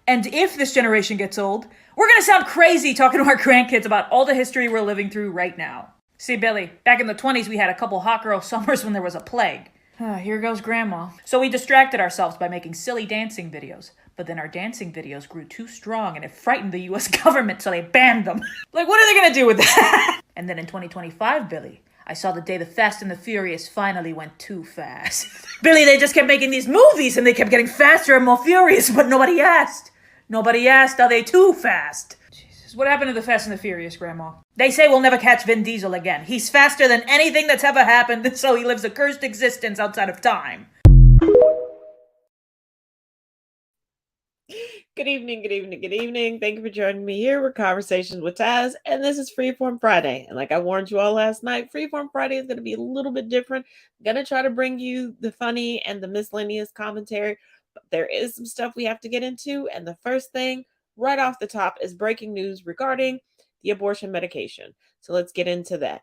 And if this generation gets old, we're gonna sound crazy talking to our grandkids about all the history we're living through right now. See, Billy, back in the 20s, we had a couple hot girl summers when there was a plague. Here goes Grandma. So we distracted ourselves by making silly dancing videos. But then our dancing videos grew too strong and it frightened the US government, so they banned them. Like, what are they gonna do with that? And then in 2025, Billy, I saw the day the Fast and the Furious finally went too fast. Billy, they just kept making these movies and they kept getting faster and more furious, but nobody asked. Nobody asked, are they too fast? Jesus, what happened to the Fast and the Furious, Grandma? They say we'll never catch Vin Diesel again. He's faster than anything that's ever happened, so he lives a cursed existence outside of time. Good evening, good evening, good evening. Thank you for joining me here with Conversations with Taz, and this is Freeform Friday. And like I warned you all last night, Freeform Friday is going to be a little bit different. I'm going to try to bring you the funny and the miscellaneous commentary, but there is some stuff we have to get into. And the first thing right off the top is breaking news regarding the abortion medication. So let's get into that.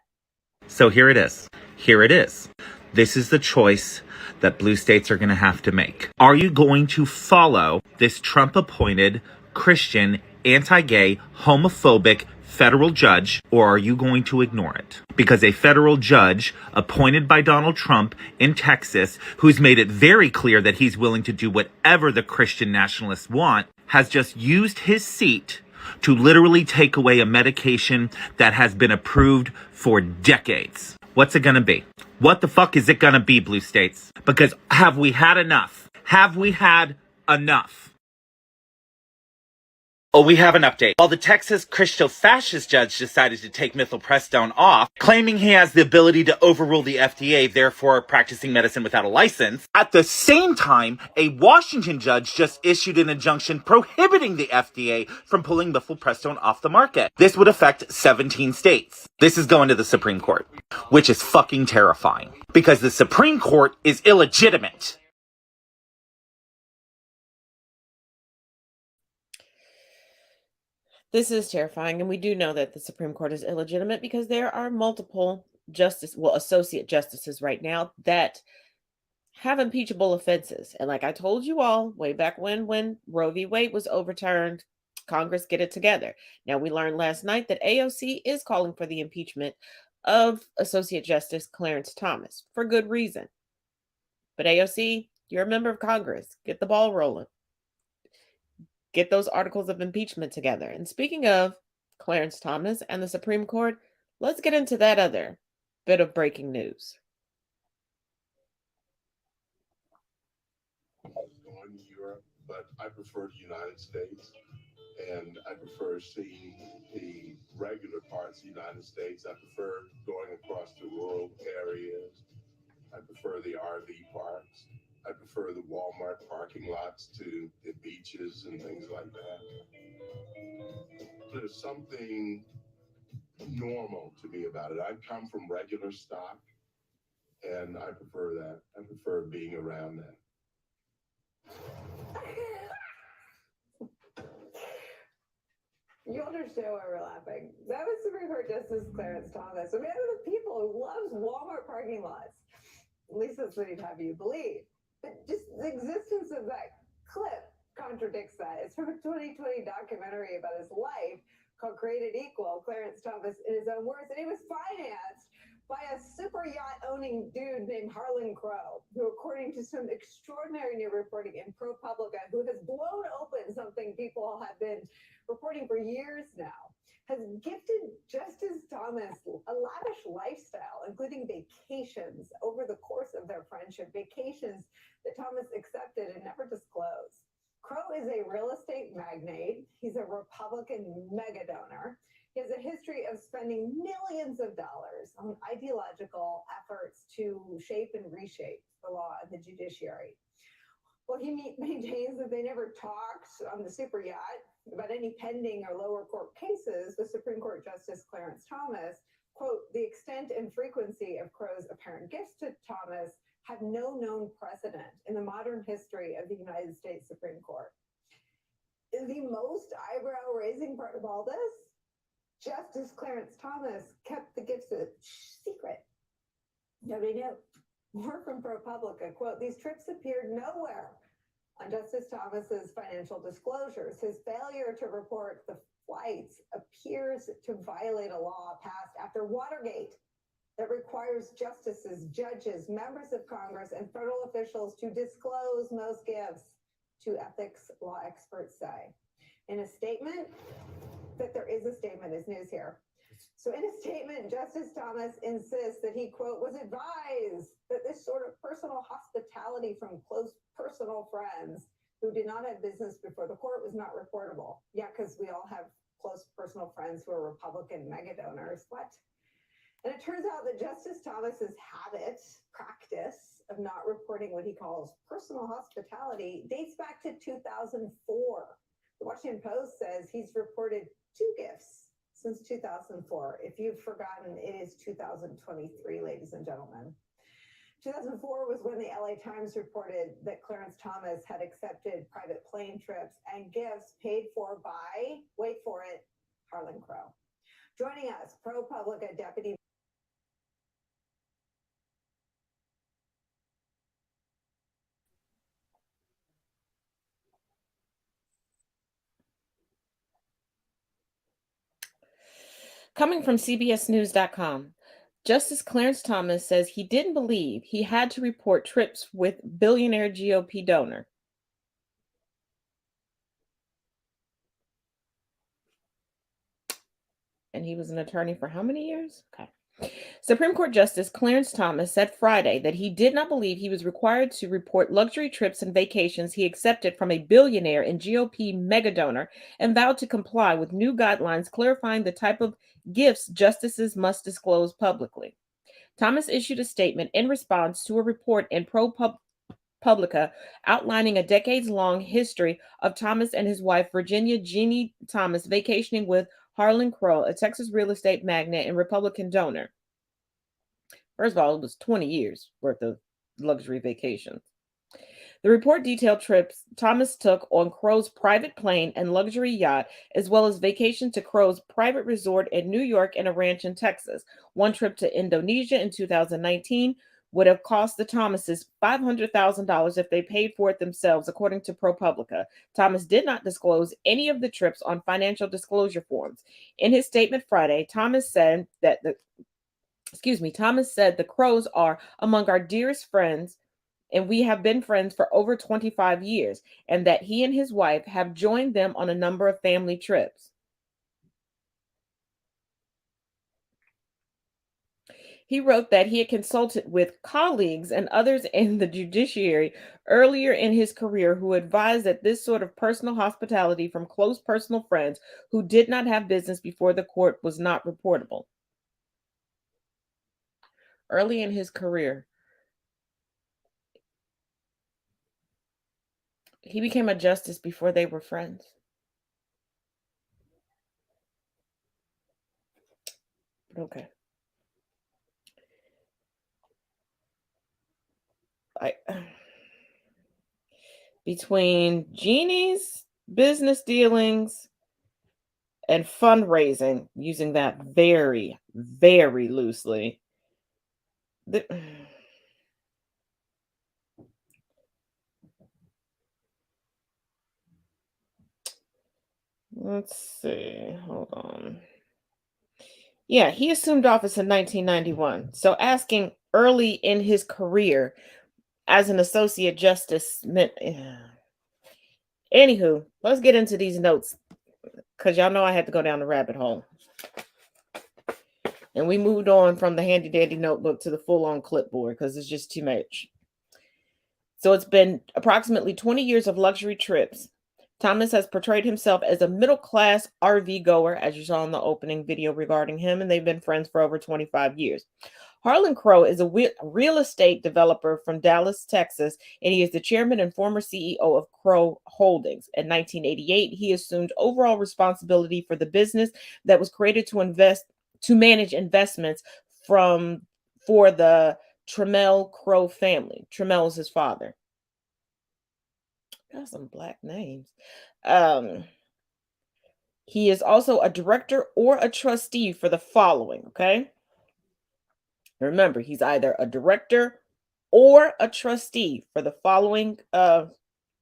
So here it is. Here it is. This is the choice that blue states are going to have to make. Are you going to follow this Trump-appointed Christian, anti-gay, homophobic federal judge, or are you going to ignore it? Because a federal judge appointed by Donald Trump in Texas, who's made it very clear that he's willing to do whatever the Christian nationalists want, has just used his seat to literally take away a medication that has been approved for decades. What's it gonna be? What the fuck is it gonna be, blue states? Because have we had enough? Have we had enough? Oh, we have an update. While the Texas Christian fascist judge decided to take mifepristone off, claiming he has the ability to overrule the FDA, therefore practicing medicine without a license, at the same time, a Washington judge just issued an injunction prohibiting the FDA from pulling mifepristone off the market. This would affect 17 states. This is going to the Supreme Court, which is fucking terrifying, because the Supreme Court is illegitimate. This is terrifying, and we do know that the Supreme Court is illegitimate because there are multiple associate justices right now that have impeachable offenses. And like I told you all way back when Roe v. Wade was overturned, Congress get it together. Now, we learned last night that AOC is calling for the impeachment of Associate Justice Clarence Thomas for good reason. But AOC, you're a member of Congress. Get the ball rolling. Get those articles of impeachment together. And speaking of Clarence Thomas and the Supreme Court, let's get into that other bit of breaking news. Going to Europe, but I prefer the United States, and I prefer seeing the regular parts of the United States. I prefer going across the rural areas. I prefer the RV parks. I prefer the Walmart parking lots to the beaches and things like that. There's something normal to me about it. I come from regular stock, and I prefer that. I prefer being around that. You understand why we're laughing. That was Supreme Court Justice Clarence Thomas, a man of the people who loves Walmart parking lots. At least that's what he'd have you believe. But just the existence of that clip contradicts that. It's from a 2020 documentary about his life called Created Equal, Clarence Thomas in his own words, and he was financed by a super yacht owning dude named Harlan Crow, who, according to some extraordinary new reporting in ProPublica, who has blown open something people have been reporting for years now, has gifted Justice Thomas a lavish lifestyle, including vacations over the course of their friendship, vacations that Thomas accepted and never disclosed. Crow is a real estate magnate. He's a Republican mega donor. He has a history of spending millions of dollars on ideological efforts to shape and reshape the law and the judiciary. Well, he maintains that they never talked on the super yacht about any pending or lower court cases with Supreme Court Justice Clarence Thomas. Quote, the extent and frequency of Crow's apparent gifts to Thomas have no known precedent in the modern history of the United States Supreme Court. The most eyebrow-raising part of all this, Justice Clarence Thomas kept the gifts a secret. Nobody knew. More from ProPublica, quote, these trips appeared nowhere on Justice Thomas's financial disclosures. His failure to report the flights appears to violate a law passed after Watergate that requires justices, judges, members of Congress, and federal officials to disclose most gifts to ethics law experts say. In a statement, that there is a statement is news here. So in a statement, Justice Thomas insists that he, quote, was advised that this sort of personal hospitality from close personal friends who did not have business before the court was not reportable. Yeah, because we all have close personal friends who are Republican mega donors. What? And it turns out that Justice Thomas's practice of not reporting what he calls personal hospitality dates back to 2004. The Washington Post says he's reported 2 gifts since 2004. If you've forgotten, it is 2023, ladies and gentlemen. 2004 was when the LA Times reported that Clarence Thomas had accepted private plane trips and gifts paid for by, wait for it, Harlan Crow. Joining us, ProPublica Deputy Coming from CBSNews.com, Justice Clarence Thomas says he didn't believe he had to report trips with billionaire GOP donor. And he was an attorney for how many years? Okay. Supreme Court Justice Clarence Thomas said Friday that he did not believe he was required to report luxury trips and vacations he accepted from a billionaire and GOP megadonor and vowed to comply with new guidelines clarifying the type of gifts justices must disclose publicly. Thomas issued a statement in response to a report in ProPublica outlining a decades-long history of Thomas and his wife, Virginia Jeannie Thomas, vacationing with Harlan Crow, a Texas real estate magnate and Republican donor. First of all, it was 20 years worth of luxury vacations. The report detailed trips Thomas took on Crow's private plane and luxury yacht, as well as vacation to Crow's private resort in New York and a ranch in Texas. One trip to Indonesia in 2019 would have cost the Thomases $500,000 if they paid for it themselves, according to ProPublica. Thomas did not disclose any of the trips on financial disclosure forms. In his statement Friday, Thomas said the Crows are among our dearest friends, and we have been friends for over 25 years, and that he and his wife have joined them on a number of family trips. He wrote that he had consulted with colleagues and others in the judiciary earlier in his career who advised that this sort of personal hospitality from close personal friends who did not have business before the court was not reportable. Early in his career, he became a justice before they were friends. Okay. Between Jeannie's business dealings and fundraising, using that very, very loosely, Let's see. Hold on. Yeah, he assumed office in 1991. So asking early in his career as an associate justice meant. Anywho, let's get into these notes because y'all know I had to go down the rabbit hole. And we moved on from the handy dandy notebook to the full on clipboard because it's just too much. So it's been approximately 20 years of luxury trips. Thomas has portrayed himself as a middle-class RV goer, as you saw in the opening video regarding him, and they've been friends for over 25 years. Harlan Crow is a real estate developer from Dallas, Texas, and he is the chairman and former CEO of Crow Holdings. In 1988, he assumed overall responsibility for the business that was created to manage investments for the Trammell Crow family. Trammell is his father. Got some black names. He is also a director or a trustee for the following, okay? Remember, he's either a director or a trustee for the following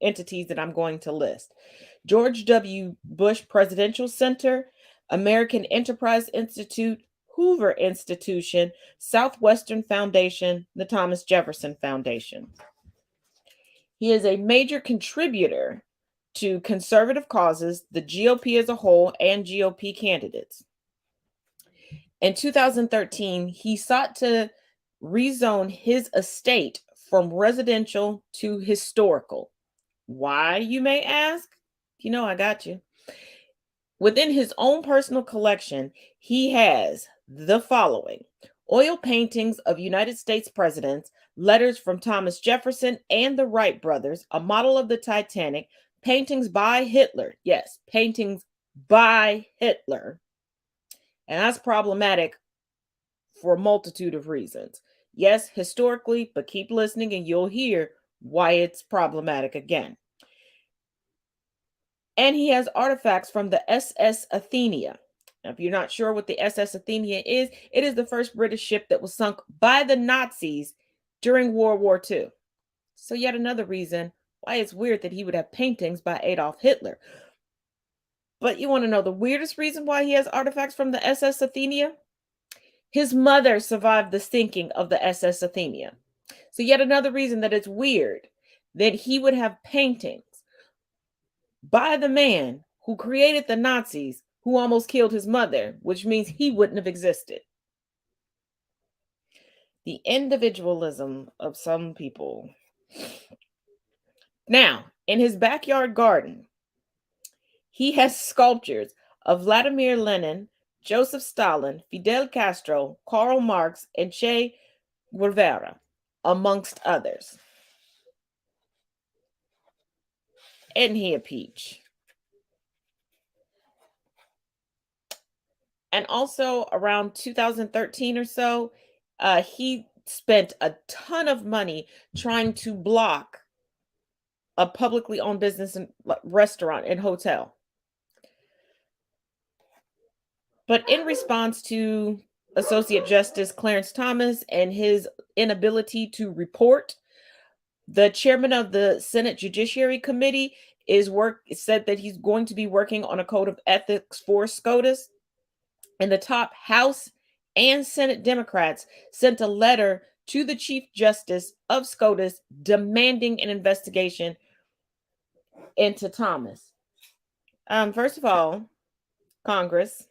entities that I'm going to list. George W. Bush Presidential Center, American Enterprise Institute, Hoover Institution, Southwestern Foundation, the Thomas Jefferson Foundation. He is a major contributor to conservative causes, the GOP as a whole, and GOP candidates. In 2013, he sought to rezone his estate from residential to historical. Why, you may ask? You know, I got you. Within his own personal collection, he has the following: oil paintings of United States presidents, letters from Thomas Jefferson and the Wright brothers, a model of the Titanic, paintings by Hitler. Yes, paintings by Hitler. And that's problematic for a multitude of reasons. Yes, historically, but keep listening and you'll hear why it's problematic again. And he has artifacts from the SS Athenia. Now, if you're not sure what the SS Athenia is, it is the first British ship that was sunk by the Nazis during World War II. So yet another reason why it's weird that he would have paintings by Adolf Hitler. But you want to know the weirdest reason why he has artifacts from the SS Athenia? His mother survived the sinking of the SS Athenia. So yet another reason that it's weird that he would have paintings by the man who created the Nazis, who almost killed his mother, which means he wouldn't have existed. The individualism of some people. Now, in his backyard garden, he has sculptures of Vladimir Lenin, Joseph Stalin, Fidel Castro, Karl Marx, and Che Guevara, amongst others. Isn't he a peach? And also around 2013 or so, he spent a ton of money trying to block a publicly owned business and restaurant and hotel. But in response to Associate Justice Clarence Thomas and his inability to report, the chairman of the Senate Judiciary Committee said that he's going to be working on a code of ethics for SCOTUS. And the top House and Senate Democrats sent a letter to the Chief Justice of SCOTUS demanding an investigation into Thomas. First of all, Congress,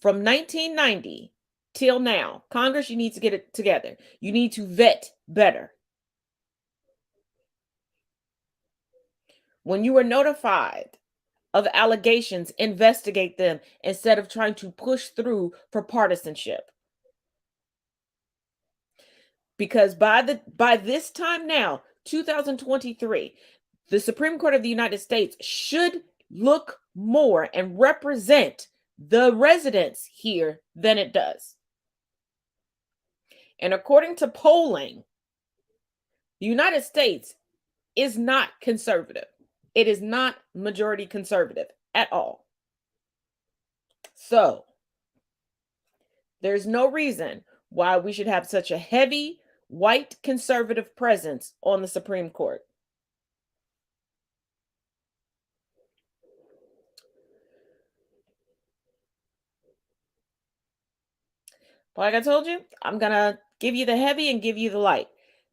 from 1990 till now, Congress, you need to get it together. You need to vet better. When you are notified of allegations, investigate them instead of trying to push through for partisanship. Because by this time now, 2023, the Supreme Court of the United States should look more and represent the residents here than it does. And according to polling, the United States is not conservative. It is not majority conservative at all. So there's no reason why we should have such a heavy white conservative presence on the Supreme Court. But like I told you, I'm going to give you the heavy and give you the light.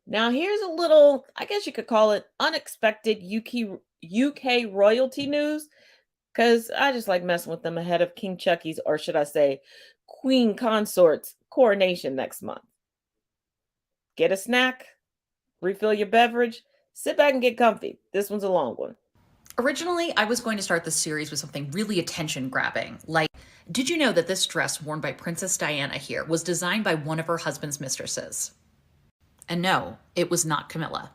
Now, here's a little, I guess you could call it unexpected UK royalty news, because I just like messing with them ahead of King Chucky's, or should I say, Queen Consort's coronation next month. Get a snack, refill your beverage, sit back and get comfy. This one's a long one. Originally, I was going to start the series with something really attention-grabbing, like, did you know that this dress worn by Princess Diana here was designed by one of her husband's mistresses? And no, it was not Camilla.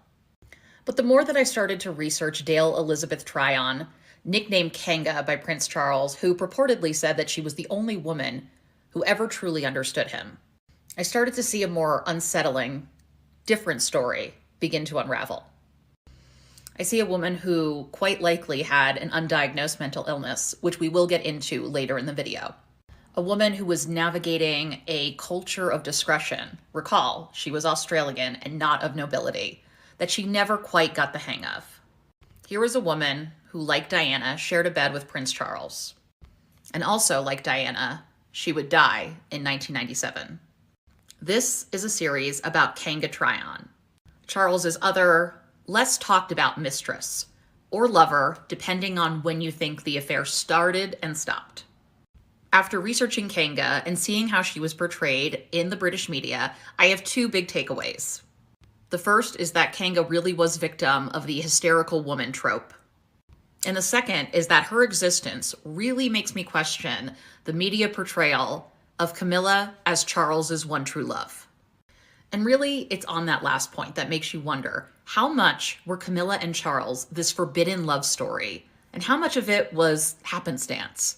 But the more that I started to research Dale Elizabeth Tryon, nicknamed Kanga by Prince Charles, who purportedly said that she was the only woman who ever truly understood him, I started to see a more unsettling, different story begin to unravel. I see a woman who quite likely had an undiagnosed mental illness, which we will get into later in the video. A woman who was navigating a culture of discretion. Recall, she was Australian and not of nobility, that she never quite got the hang of. Here was a woman who, like Diana, shared a bed with Prince Charles. And also, like Diana, she would die in 1997. This is a series about Kanga Tryon, Charles's other, less talked about mistress, or lover, depending on when you think the affair started and stopped. After researching Kanga and seeing how she was portrayed in the British media, I have two big takeaways. The first is that Kanga really was victim of the hysterical woman trope. And the second is that her existence really makes me question the media portrayal of Camilla as Charles's one true love. And really, it's on that last point that makes you wonder, how much were Camilla and Charles this forbidden love story, and how much of it was happenstance?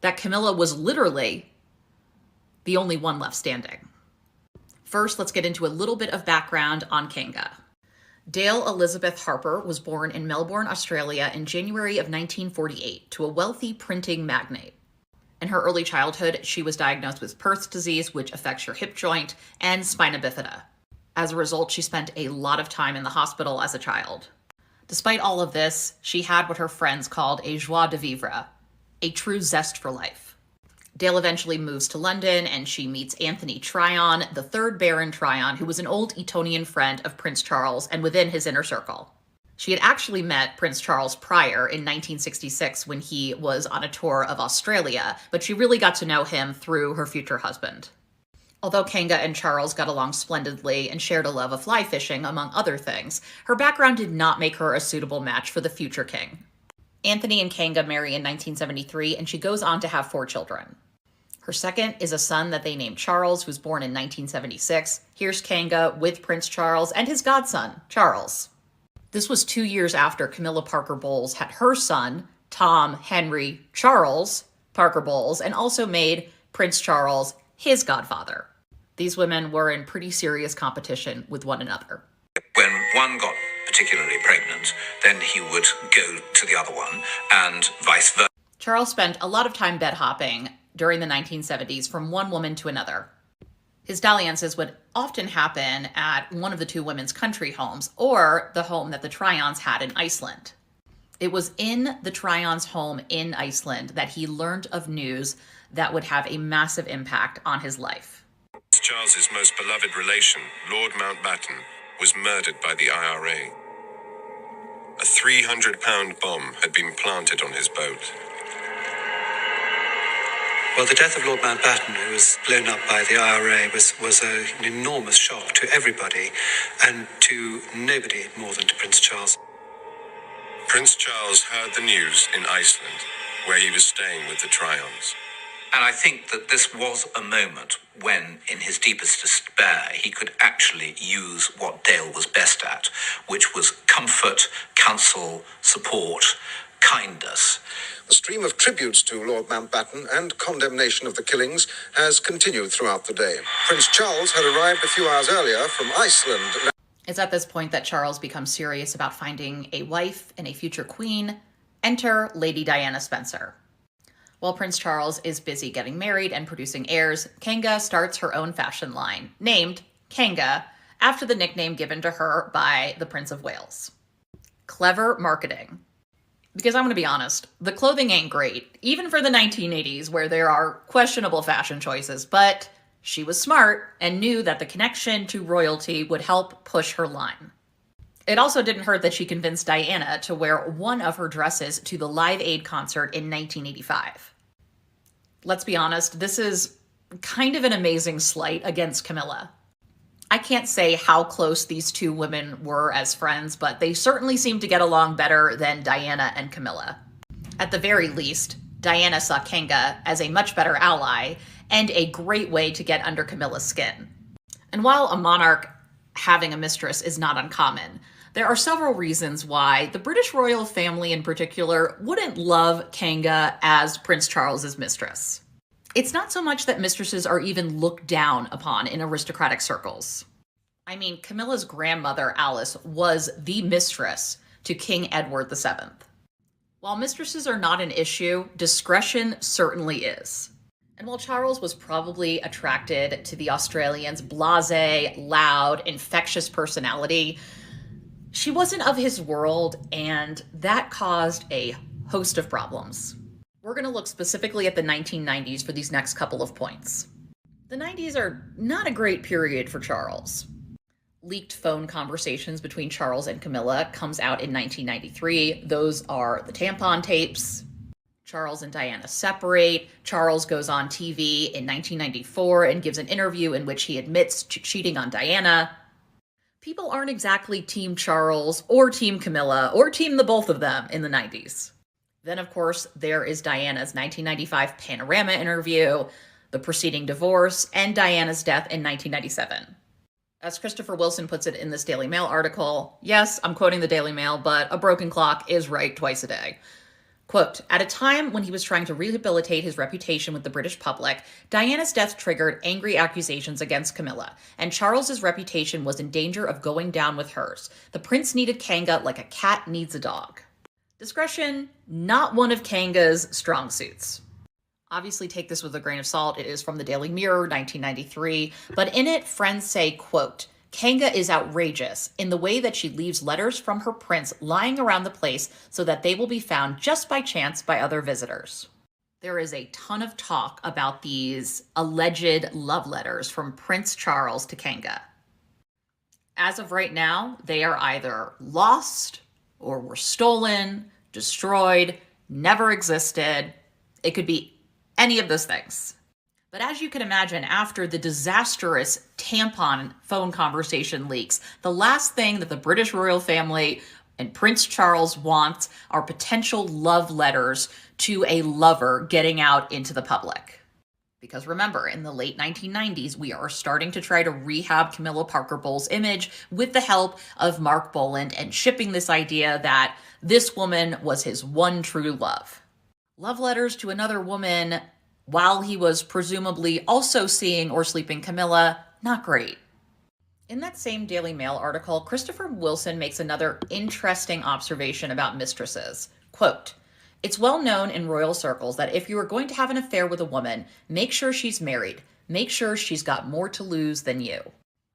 That Camilla was literally the only one left standing. First, let's get into a little bit of background on Kanga. Dale Elizabeth Harper was born in Melbourne, Australia in January of 1948 to a wealthy printing magnate. In her early childhood, she was diagnosed with Perth's disease, which affects your hip joint, and spina bifida. As a result, she spent a lot of time in the hospital as a child. Despite all of this, she had what her friends called a joie de vivre, a true zest for life. Dale eventually moves to London and she meets Anthony Tryon, the third Baron Tryon, who was an old Etonian friend of Prince Charles and within his inner circle. She had actually met Prince Charles prior in 1966 when he was on a tour of Australia, but she really got to know him through her future husband. Although Kanga and Charles got along splendidly and shared a love of fly fishing, among other things, her background did not make her a suitable match for the future king. Anthony and Kanga marry in 1973, and she goes on to have 4 children. Her second is a son that they named Charles, who was born in 1976. Here's Kanga with Prince Charles and his godson, Charles. This was 2 years after Camilla Parker Bowles had her son, Tom Henry Charles Parker Bowles, and also made Prince Charles his godfather. These women were in pretty serious competition with one another. When one got particularly pregnant, then he would go to the other one, and vice versa. Charles spent a lot of time bed hopping during the 1970s from one woman to another. His dalliances would often happen at one of the 2 women's country homes, or the home that the Tryons had in Iceland. It was in the Tryons' home in Iceland that he learned of news that would have a massive impact on his life. Charles's most beloved relation, Lord Mountbatten, was murdered by the IRA. A 300-pound bomb had been planted on his boat. Well, the death of Lord Mountbatten, who was blown up by the IRA, was an enormous shock to everybody, and to nobody more than to Prince Charles. Prince Charles heard the news in Iceland, where he was staying with the Tryons. And I think that this was a moment when, in his deepest despair, he could actually use what Dale was best at, which was comfort, counsel, support, kindness. The stream of tributes to Lord Mountbatten and condemnation of the killings has continued throughout the day. Prince Charles had arrived a few hours earlier from Iceland. It's at this point that Charles becomes serious about finding a wife and a future queen. Enter Lady Diana Spencer. While Prince Charles is busy getting married and producing heirs, Kanga starts her own fashion line, named Kanga, after the nickname given to her by the Prince of Wales. Clever marketing. Because I'm going to be honest, the clothing ain't great, even for the 1980s where there are questionable fashion choices, but she was smart and knew that the connection to royalty would help push her line. It also didn't hurt that she convinced Diana to wear one of her dresses to the Live Aid concert in 1985. Let's be honest, this is kind of an amazing slight against Camilla. I can't say how close these two women were as friends, but they certainly seemed to get along better than Diana and Camilla. At the very least, Diana saw Kanga as a much better ally and a great way to get under Camilla's skin. And while a monarch having a mistress is not uncommon, there are several reasons why the British royal family in particular wouldn't love Kanga as Prince Charles's mistress. It's not so much that mistresses are even looked down upon in aristocratic circles. I mean, Camilla's grandmother, Alice, was the mistress to King Edward VII. While mistresses are not an issue, discretion certainly is. And while Charles was probably attracted to the Australians' blasé, loud, infectious personality, she wasn't of his world, and that caused a host of problems. We're going to look specifically at the 1990s for these next couple of points. The 90s are not a great period for Charles. Leaked phone conversations between Charles and Camilla comes out in 1993. Those are the tampon tapes. Charles and Diana separate. Charles goes on TV in 1994 and gives an interview in which he admits to cheating on Diana. People aren't exactly Team Charles or Team Camilla or Team the both of them in the 90s. Then, of course, there is Diana's 1995 Panorama interview, the preceding divorce, and Diana's death in 1997. As Christopher Wilson puts it in this Daily Mail article, yes, I'm quoting the Daily Mail, but a broken clock is right twice a day. Quote, at a time when he was trying to rehabilitate his reputation with the British public, Diana's death triggered angry accusations against Camilla, and Charles's reputation was in danger of going down with hers. The prince needed Kanga like a cat needs a dog. Discretion, not one of Kanga's strong suits. Obviously, take this with a grain of salt. It is from the Daily Mirror, 1993. But in it, friends say, quote, Kanga is outrageous in the way that she leaves letters from her prince lying around the place so that they will be found just by chance by other visitors. There is a ton of talk about these alleged love letters from Prince Charles to Kanga. As of right now, they are either lost or were stolen, destroyed, never existed. It could be any of those things. But as you can imagine, after the disastrous tampon phone conversation leaks, the last thing that the British royal family and Prince Charles wants are potential love letters to a lover getting out into the public. Because remember, in the late 1990s, we are starting to try to rehab Camilla Parker Bowles' image with the help of Mark Boland and shipping this idea that this woman was his one true love. Love letters to another woman while he was presumably also seeing or sleeping Camilla, not great. In that same Daily Mail article, Christopher Wilson makes another interesting observation about mistresses. Quote, it's well known in royal circles that if you are going to have an affair with a woman, make sure she's married. Make sure she's got more to lose than you.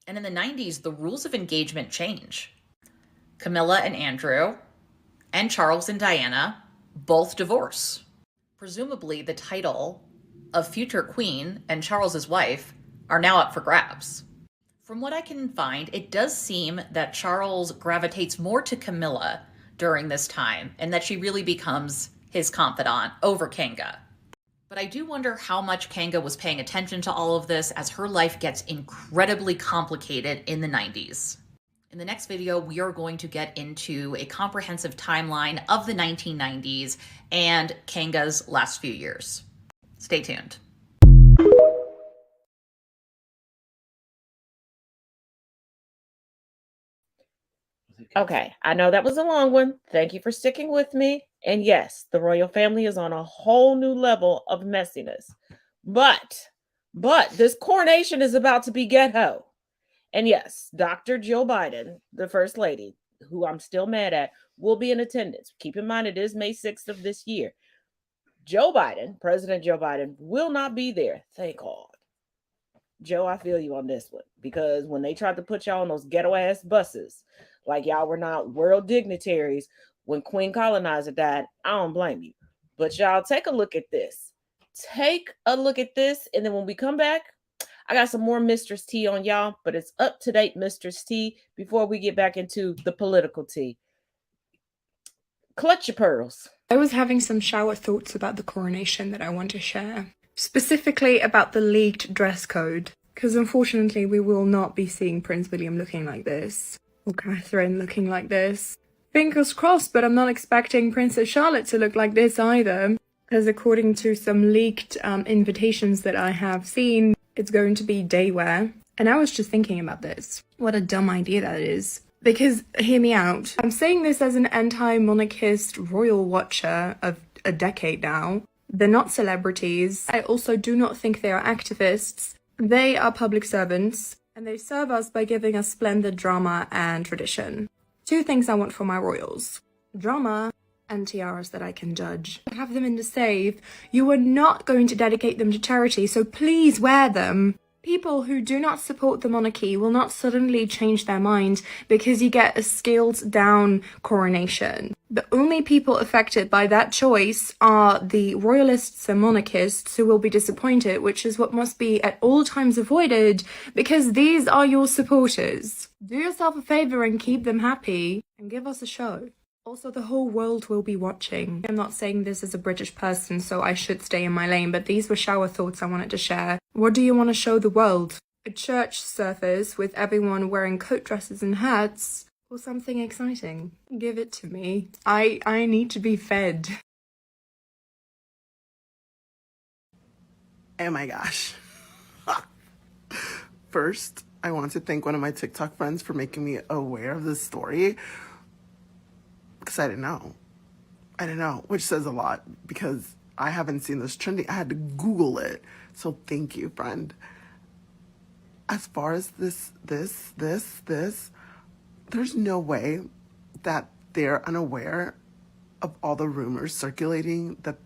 And in the 90s, the rules of engagement change. Camilla and Andrew, and Charles and Diana, both divorce. Presumably, the title of future queen and Charles's wife are now up for grabs. From what I can find, it does seem that Charles gravitates more to Camilla during this time, and that she really becomes his confidant over Kanga. But I do wonder how much Kanga was paying attention to all of this as her life gets incredibly complicated in the 90s. In the next video, we are going to get into a comprehensive timeline of the 1990s and Kanga's last few years. Stay tuned. Okay, I know that was a long one. Thank you for sticking with me. And yes, the royal family is on a whole new level of messiness. But this coronation is about to be ghetto. And yes, Dr. Jill Biden, the first lady, who I'm still mad at, will be in attendance. Keep in mind, it is May 6th of this year. Joe Biden, President Joe Biden, will not be there. Thank God. Joe, I feel you on this one. Because when they tried to put y'all on those ghetto ass buses, like y'all were not world dignitaries, when Queen Colonizer died. I don't blame you. But y'all take a look at this. Take a look at this. And then when we come back, I got some more Mistress Tea on y'all, but it's up-to-date Mistress Tea before we get back into the political tea. Clutch your pearls. I was having some shower thoughts about the coronation that I want to share. Specifically about the leaked dress code. Because unfortunately we will not be seeing Prince William looking like this. Or Catherine looking like this. Fingers crossed, but I'm not expecting Princess Charlotte to look like this either. Because according to some leaked invitations that I have seen, it's going to be day wear. And I was just thinking about this. What a dumb idea that is. Because, hear me out, I'm saying this as an anti-monarchist royal watcher of a decade now. They're not celebrities. I also do not think they are activists. They are public servants, and they serve us by giving us splendid drama and tradition. Two things I want for my royals. Drama and tiaras that I can judge. Have them in the safe. You are not going to dedicate them to charity, so please wear them. People who do not support the monarchy will not suddenly change their mind because you get a scaled-down coronation. The only people affected by that choice are the royalists and monarchists who will be disappointed, which is what must be at all times avoided because these are your supporters. Do yourself a favor and keep them happy and give us a show. Also, the whole world will be watching. I'm not saying this as a British person, so I should stay in my lane, but these were shower thoughts I wanted to share. What do you want to show the world? A church service with everyone wearing coat dresses and hats? Or something exciting? Give it to me. I need to be fed. Oh my gosh. First, I want to thank one of my TikTok friends for making me aware of this story. Because I didn't know, which says a lot because I haven't seen this trending. I had to Google it. So thank you, friend. As far as this, there's no way that they're unaware of all the rumors circulating that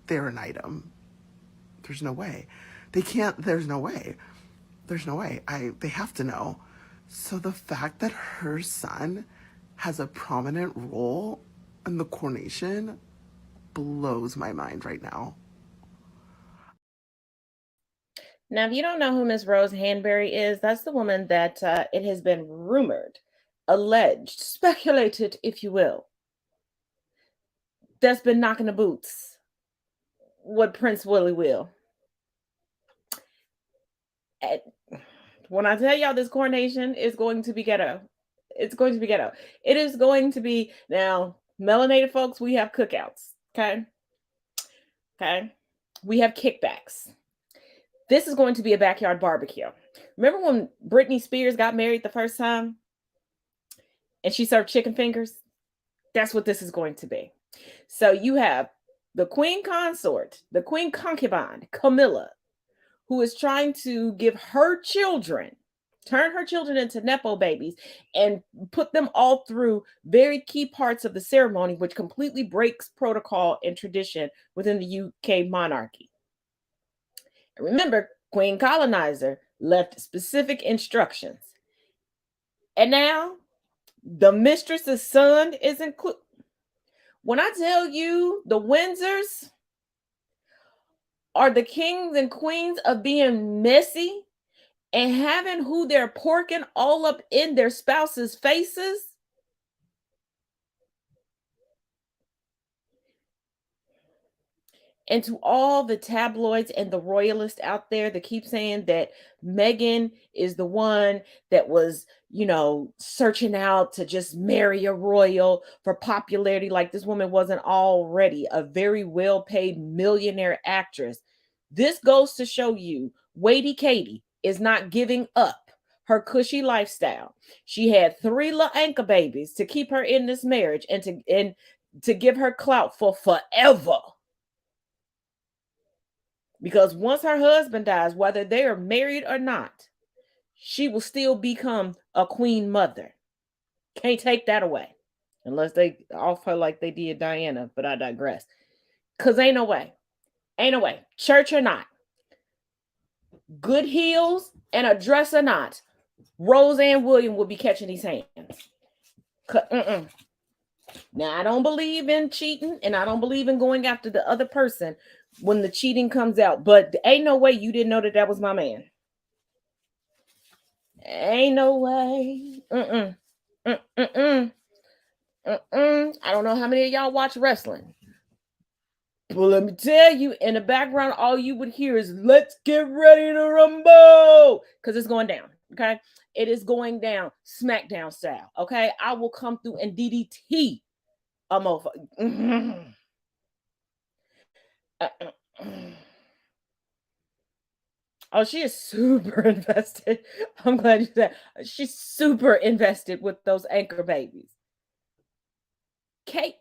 they're an item. There's no way. They can't, there's no way. They have to know. So the fact that her son has a prominent role in the coronation blows my mind right now. Now, if you don't know who Miss Rose Hanbury is, that's the woman that it has been rumored, alleged, speculated, if you will, that's been knocking the boots with Prince Willie Will. And when I tell y'all this coronation is going to be ghetto, it's going to be ghetto. It is going to be, now, melanated folks, we have cookouts, okay? We have kickbacks. This is going to be a backyard barbecue. Remember when Britney Spears got married the first time and she served chicken fingers? That's what this is going to be. So you have the queen consort, the queen concubine, Camilla, who is trying to give her children, turn her children into Nepo babies and put them all through very key parts of the ceremony, which completely breaks protocol and tradition within the UK monarchy. And remember, Queen Colonizer left specific instructions. And now the mistress's son is included. When I tell you the Windsors are the kings and queens of being messy and having who they're porking all up in their spouses' faces, and to all the tabloids and the royalists out there that keep saying that Meghan is the one that was, searching out to just marry a royal for popularity, like this woman wasn't already a very well-paid millionaire actress. This goes to show you, Waity Katie is not giving up her cushy lifestyle. She had 3 little anchor babies to keep her in this marriage and to give her clout for forever. Because once her husband dies, whether they are married or not, she will still become a queen mother. Can't take that away. Unless they off her like they did Diana, but I digress. Because ain't no way. Ain't no way. Church or not. Good heels and a dress or not. Roseanne Williams will be catching these hands. Now, I don't believe in cheating, and I don't believe in going after the other person when the cheating comes out. But ain't no way you didn't know that that was my man. Ain't no way. Mm-mm. Mm-mm. Mm-mm. I don't know how many of y'all watch wrestling. Well, let me tell you, in the background, all you would hear is, let's get ready to rumble. Because it's going down, okay? It is going down SmackDown style, okay? I will come through and DDT a motherfucker. Oh, she is super invested. I'm glad you said she's super invested with those anchor babies. Kate,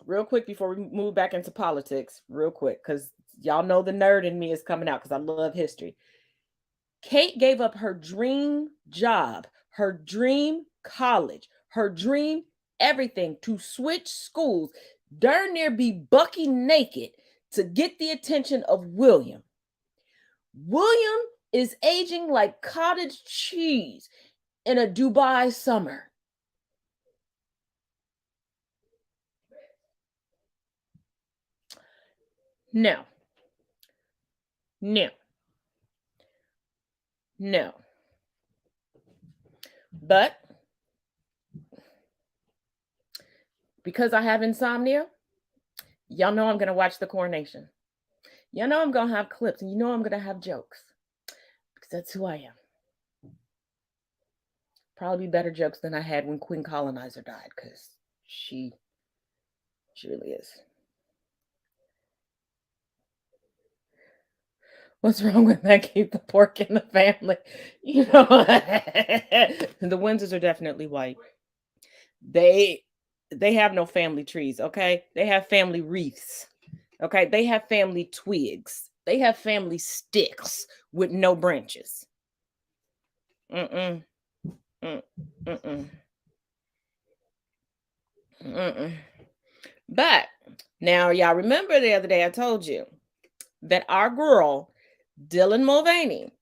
real quick before we move back into politics, real quick, because y'all know the nerd in me is coming out because I love history. Kate gave up her dream job, her dream college, her dream everything to switch schools, darn near be bucky naked to get the attention of William. William is aging like cottage cheese in a Dubai summer. No. But because I have insomnia, y'all know I'm going to watch the Coronation. Y'all know I'm going to have clips, and you know I'm going to have jokes. Because that's who I am. Probably better jokes than I had when Queen Colonizer died, because she really is. What's wrong with that? Keep the pork in the family. You know, the Windsors are definitely white. They have no family trees, okay? They have family wreaths, okay? They have family twigs. They have family sticks with no branches. Mm-mm. Mm-mm. Mm-mm. But now, y'all remember the other day I told you that our girl, Dylan Mulvaney,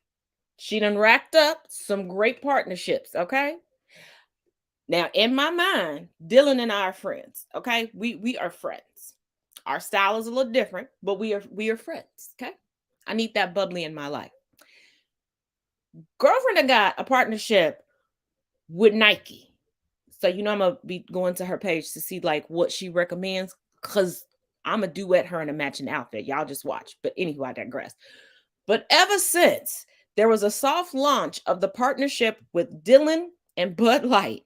she done racked up some great partnerships, okay? Now, in my mind, Dylan and I are friends, okay? We are friends. Our style is a little different, but we are friends, okay? I need that bubbly in my life. Girlfriend done got a partnership with Nike. So, you know, I'm going to be going to her page to see, like, what she recommends, because I'm going to duet her in a matching outfit. Y'all just watch. But anyway, I digress. But ever since there was a soft launch of the partnership with Dylan and Bud Light,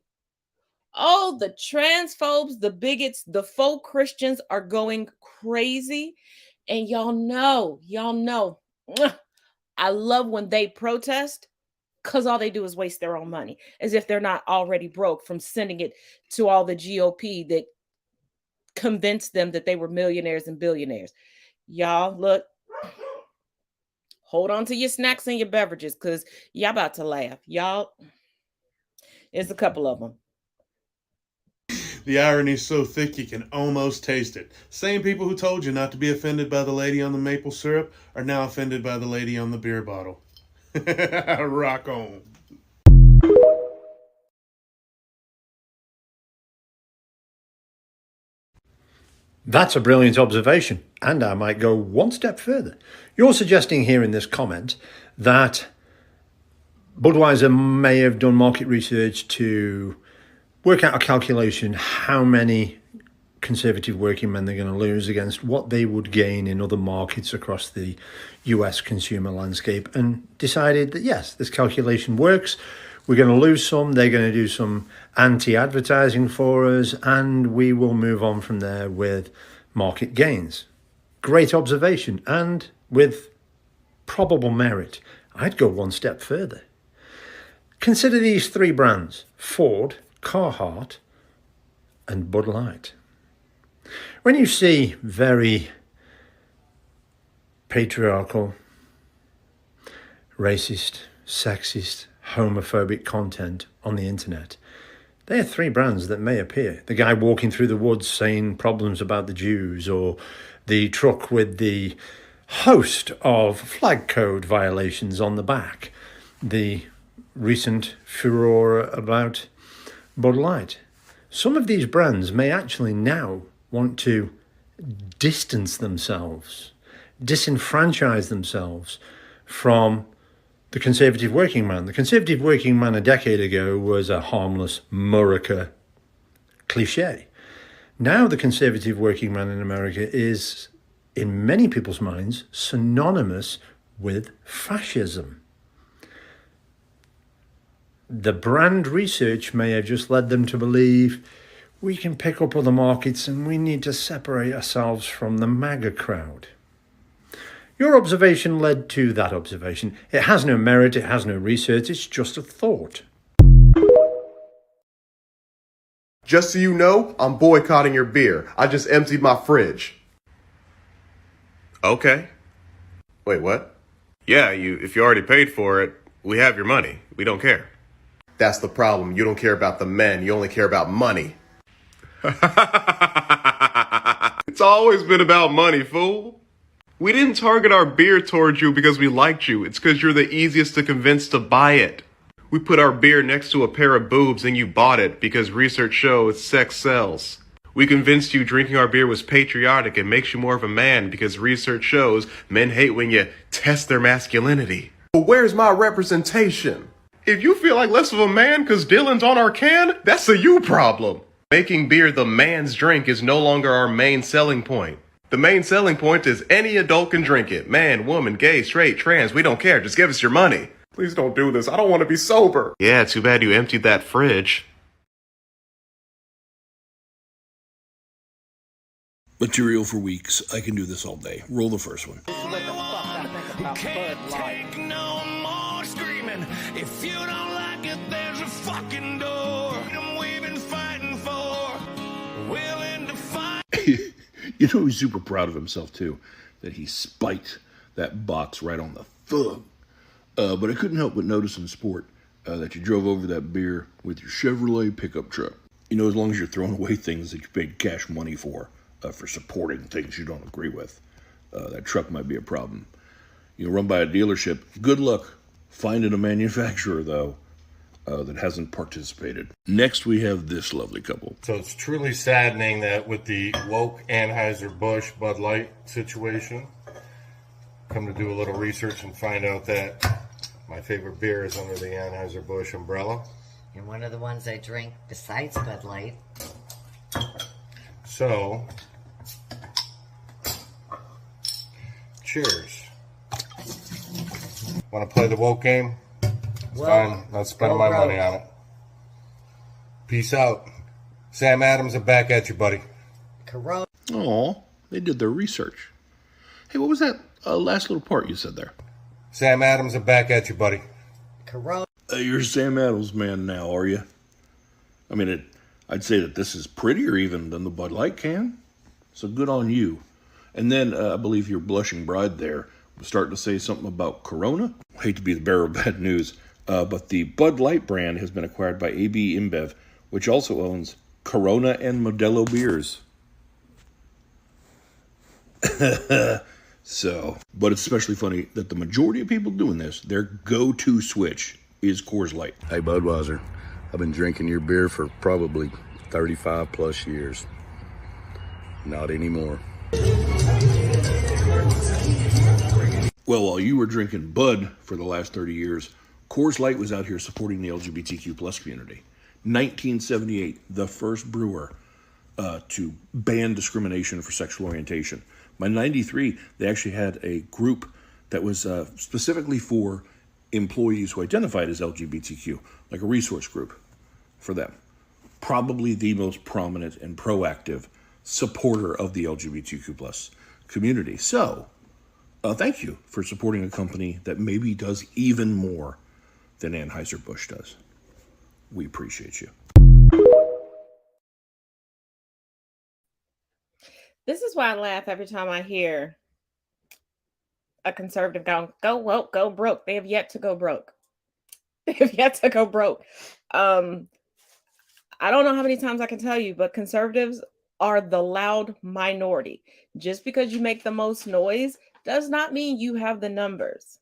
oh, the transphobes, the bigots, the faux Christians are going crazy. And y'all know, I love when they protest, because all they do is waste their own money, as if they're not already broke from sending it to all the GOP that convinced them that they were millionaires and billionaires. Y'all, look, hold on to your snacks and your beverages, because y'all about to laugh. Y'all, it's a couple of them. The irony is so thick you can almost taste it. Same people who told you not to be offended by the lady on the maple syrup are now offended by the lady on the beer bottle. Rock on. That's a brilliant observation, and I might go one step further. You're suggesting here in this comment that Budweiser may have done market research to work out a calculation how many conservative working men they're going to lose against what they would gain in other markets across the US consumer landscape, and decided that yes, this calculation works. We're going to lose some, they're going to do some anti-advertising for us, and we will move on from there with market gains. Great observation, and with probable merit. I'd go one step further. Consider these three brands: Ford, Carhartt, and Bud Light. When you see very patriarchal, racist, sexist, homophobic content on the internet, there are three brands that may appear. The guy walking through the woods saying problems about the Jews, or the truck with the host of flag code violations on the back, the recent furore about Bud Light. some of these brands may actually now want to distance themselves, disenfranchise themselves from the conservative working man. The conservative working man a decade ago was a harmless Murica cliche. Now the conservative working man in America is, in many people's minds, synonymous with fascism. The brand research may have just led them to believe we can pick up other markets and we need to separate ourselves from the MAGA crowd. Your observation led to that observation. It has no merit, it has no research, it's just a thought. Just so you know, I'm boycotting your beer. I just emptied my fridge. Okay. Wait, what? Yeah, if you already paid for it, we have your money. We don't care. That's the problem. You don't care about the men. You only care about money. It's always been about money, fool. We didn't target our beer towards you because we liked you. It's because you're the easiest to convince to buy it. We put our beer next to a pair of boobs and you bought it because research shows sex sells. We convinced you drinking our beer was patriotic and makes you more of a man because research shows men hate when you test their masculinity. But where's my representation? If you feel like less of a man because Dylan's on our can, that's a you problem. Making beer the man's drink is no longer our main selling point. The main selling point is any adult can drink it. Man, woman, gay, straight, trans, we don't care. Just give us your money. Please don't do this. I don't want to be sober. Yeah, too bad you emptied that fridge. Material for weeks. I can do this all day. Roll the first one. Can't take no more screaming. If you don't like it, there's a fucking door. We've been fighting for, willing to fight. You know, he's super proud of himself, too, that he spiked that box right on the thumb. But I couldn't help but notice in sport that you drove over that beer with your Chevrolet pickup truck. You know, as long as you're throwing away things that you paid cash money for supporting things you don't agree with, that truck might be a problem. You know, run by a dealership. Good luck finding a manufacturer, though, that hasn't participated. Next, we have this lovely couple. So it's truly saddening that with the woke Anheuser-Busch Bud Light situation, come to do a little research and find out that my favorite beer is under the Anheuser-Busch umbrella. And one of the ones I drink besides Bud Light. So, cheers. Want to play the woke game? It's fine. Not spending my money on it. Peace out. Sam Adams, I'm back at you, buddy. Aw, they did their research. Hey, what was that last little part you said there? Sam Adams, I'm back at you, buddy. You're Sam Adams man now, are you? I mean, I'd say that this is prettier even than the Bud Light can. So good on you. And then I believe your blushing bride there was starting to say something about Corona. I hate to be the bearer of bad news, but the Bud Light brand has been acquired by AB InBev, which also owns Corona and Modelo beers. So, but it's especially funny that the majority of people doing this, their go-to switch is Coors Light. Hey, Budweiser, I've been drinking your beer for probably 35 plus years. Not anymore. Well, while you were drinking Bud for the last 30 years, Coors Light was out here supporting the LGBTQ plus community. 1978, the first brewer to ban discrimination for sexual orientation. By 93, they actually had a group that was specifically for employees who identified as LGBTQ, like a resource group for them. Probably the most prominent and proactive supporter of the LGBTQ plus community. So, thank you for supporting a company that maybe does even more than Anheuser-Busch does. We appreciate you. This is why I laugh every time I hear a conservative go woke, go broke. They have yet to go broke. They have yet to go broke. I don't know how many times I can tell you, but conservatives are the loud minority. Just because you make the most noise does not mean you have the numbers.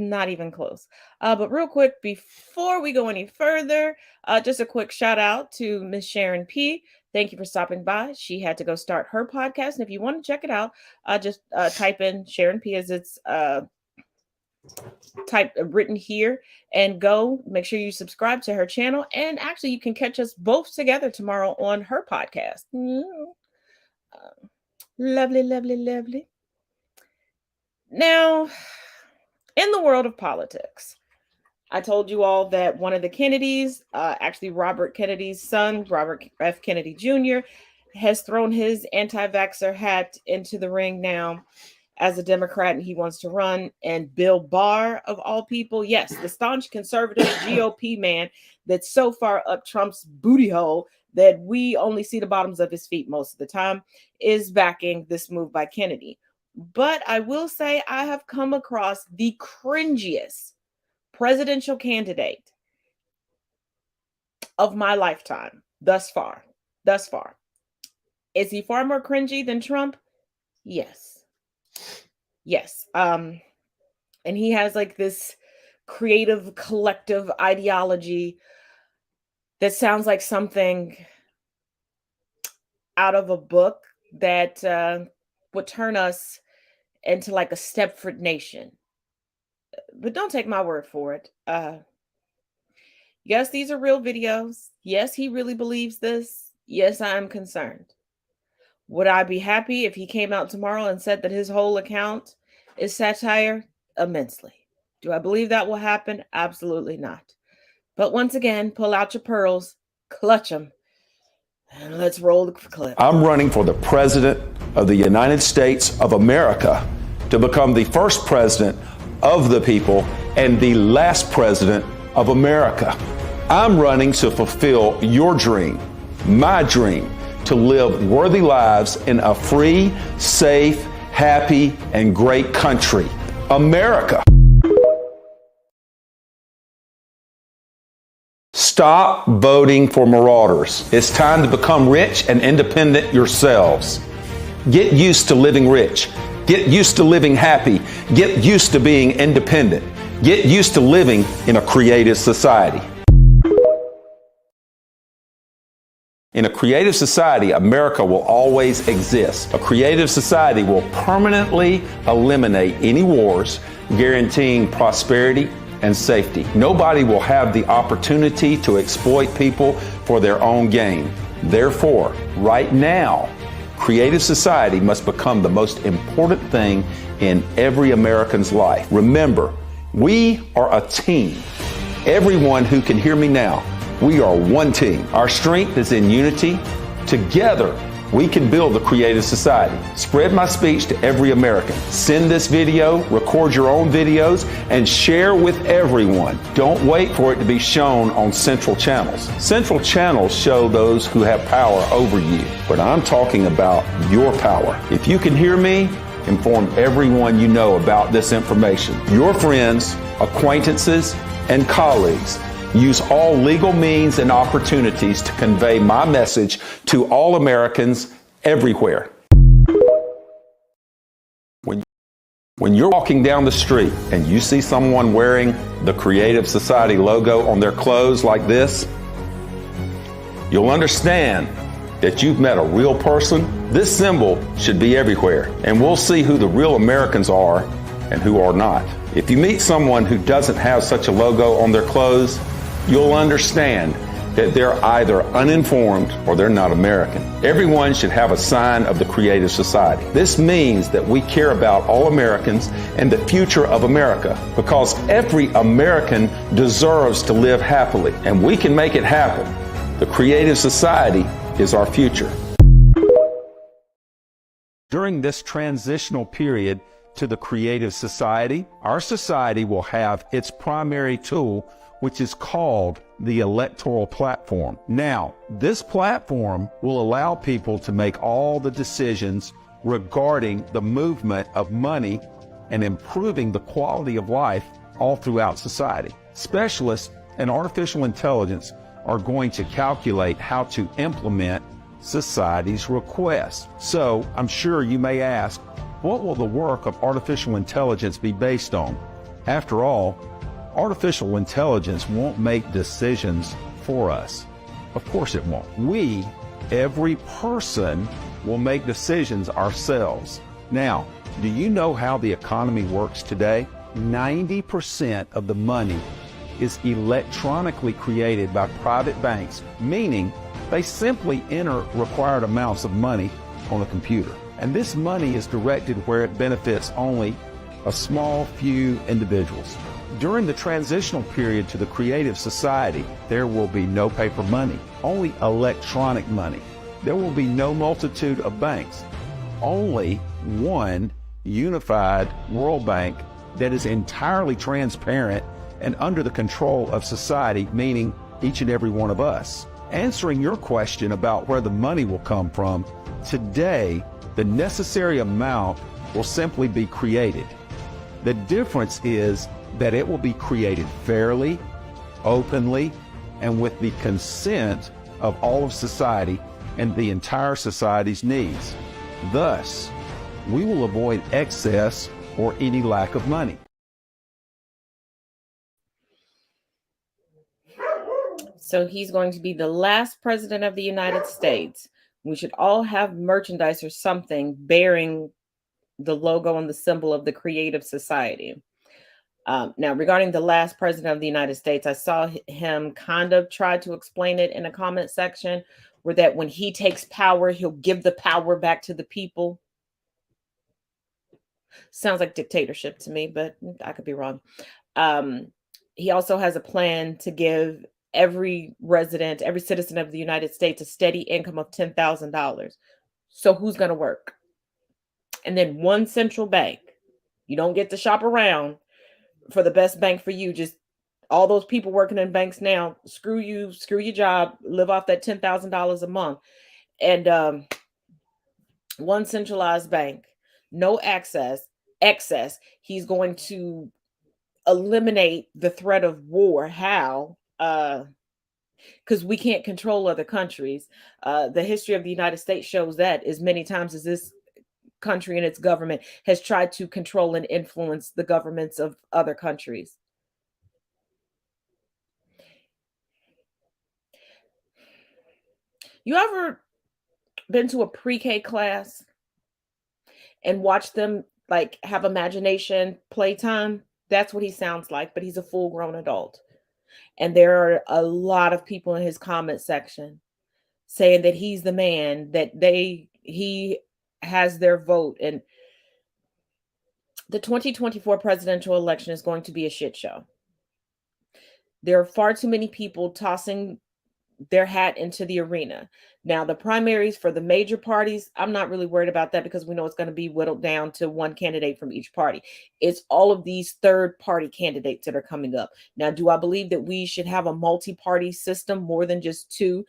Not even close. But real quick, before we go any further, just a quick shout out to Miss Sharon P. Thank you for stopping by. She had to go start her podcast. And if you want to check it out, just type in Sharon P as it's written here, and go make sure you subscribe to her channel. And actually, you can catch us both together tomorrow on her podcast. Lovely, lovely, lovely. Now, in the world of politics, I told you all that one of the Kennedys, actually Robert Kennedy's son, Robert F. Kennedy Jr., has thrown his anti-vaxxer hat into the ring now as a Democrat, and he wants to run. And Bill Barr, of all people, yes, the staunch conservative GOP man that's so far up Trump's booty hole that we only see the bottoms of his feet most of the time, is backing this move by Kennedy. But I will say I have come across the cringiest presidential candidate of my lifetime thus far. Is he far more cringy than Trump? Yes. And he has like this creative collective ideology that sounds like something out of a book that would turn us into like a Stepford nation. But don't take my word for it. Yes, these are real videos. Yes, he really believes this. Yes, I am concerned. Would I be happy if he came out tomorrow and said that his whole account is satire? Immensely. Do I believe that will happen? Absolutely not. But once again, pull out your pearls, clutch them, and let's roll the clip. I'm running for the President of the United States of America to become the first president of the people and the last president of America. I'm running to fulfill your dream, my dream, to live worthy lives in a free, safe, happy, and great country, America. Stop voting for marauders. It's time to become rich and independent yourselves. Get used to living rich. Get used to living happy. Get used to being independent. Get used to living in a creative society. In a creative society, America will always exist. A creative society will permanently eliminate any wars, guaranteeing prosperity and safety. Nobody will have the opportunity to exploit people for their own gain. Therefore, right now, creative society must become the most important thing in every American's life. Remember, we are a team. Everyone who can hear me now, we are one team. Our strength is in unity. Together, we can build the creative society. Spread my speech to every American. Send this video, record your own videos, and share with everyone. Don't wait for it to be shown on central channels. Central channels show those who have power over you, but I'm talking about your power. If you can hear me, inform everyone you know about this information. Your friends, acquaintances, and colleagues. Use all legal means and opportunities to convey my message to all Americans everywhere. When you're walking down the street and you see someone wearing the Creative Society logo on their clothes like this, you'll understand that you've met a real person. This symbol should be everywhere, and we'll see who the real Americans are and who are not. If you meet someone who doesn't have such a logo on their clothes, you'll understand that they're either uninformed or they're not American. Everyone should have a sign of the Creative Society. This means that we care about all Americans and the future of America, because every American deserves to live happily, and we can make it happen. The Creative Society is our future. During this transitional period to the Creative Society, our society will have its primary tool, which is called the electoral platform. Now, this platform will allow people to make all the decisions regarding the movement of money and improving the quality of life all throughout society. Specialists in artificial intelligence are going to calculate how to implement society's requests. So, I'm sure you may ask, what will the work of artificial intelligence be based on? After all, artificial intelligence won't make decisions for us. Of course it won't. We, every person, will make decisions ourselves. Now, do you know how the economy works today? 90% of the money is electronically created by private banks, meaning they simply enter required amounts of money on a computer. And this money is directed where it benefits only a small few individuals. During the transitional period to the creative society, there will be no paper money, only electronic money. There will be no multitude of banks, only one unified World Bank that is entirely transparent and under the control of society, meaning each and every one of us. Answering your question about where the money will come from, today, the necessary amount will simply be created. The difference is that it will be created fairly, openly, and with the consent of all of society and the entire society's needs. Thus, we will avoid excess or any lack of money. So he's going to be the last president of the United States. We should all have merchandise or something bearing the logo and the symbol of the creative society. Now, regarding the last president of the United States, I saw him kind of try to explain it in a comment section, where that when he takes power, he'll give the power back to the people. Sounds like dictatorship to me, but I could be wrong. He also has a plan to give every resident, every citizen of the United States, a steady income of $10,000. So who's going to work? And then one central bank. You don't get to shop around for the best bank for you. Just all those people working in banks now, screw you, screw your job, live off that $10,000 a month. And one centralized bank, no excess. He's going to eliminate the threat of war. How? Because we can't control other countries. The history of the United States shows that as many times as this country and its government has tried to control and influence the governments of other countries. You ever been to a pre-K class and watch them like have imagination playtime? That's what he sounds like, but he's a full-grown adult. And there are a lot of people in his comment section saying that he's the man, that he has their vote. And the 2024 presidential election is going to be a shit show. There are far too many people tossing their hat into the arena. Now, the primaries for the major parties, I'm not really worried about that because we know it's going to be whittled down to one candidate from each party. It's all of these third-party candidates that are coming up. Now, do I believe that we should have a multi-party system more than just two,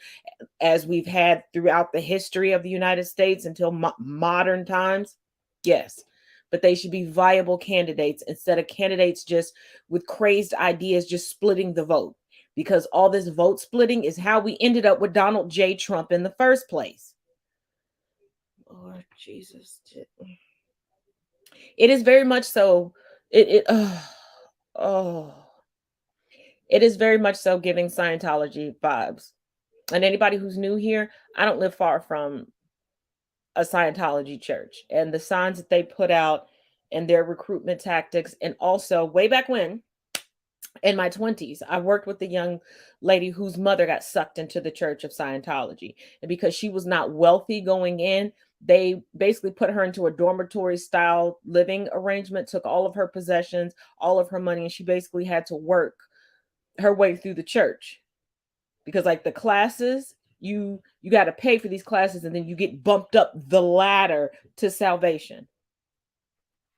as we've had throughout the history of the United States until modern times? Yes. But they should be viable candidates instead of candidates just with crazed ideas just splitting the vote. Because all this vote splitting is how we ended up with Donald J. Trump in the first place. Lord Jesus. It is very much so. It is very much so giving Scientology vibes. And anybody who's new here, I don't live far from a Scientology church. And the signs that they put out and their recruitment tactics. And also way back when, in my 20s, I worked with a young lady whose mother got sucked into the Church of Scientology. And because she was not wealthy going in, they basically put her into a dormitory style living arrangement, took all of her possessions, all of her money, and she basically had to work her way through the church. Because like the classes, you got to pay for these classes and then you get bumped up the ladder to salvation.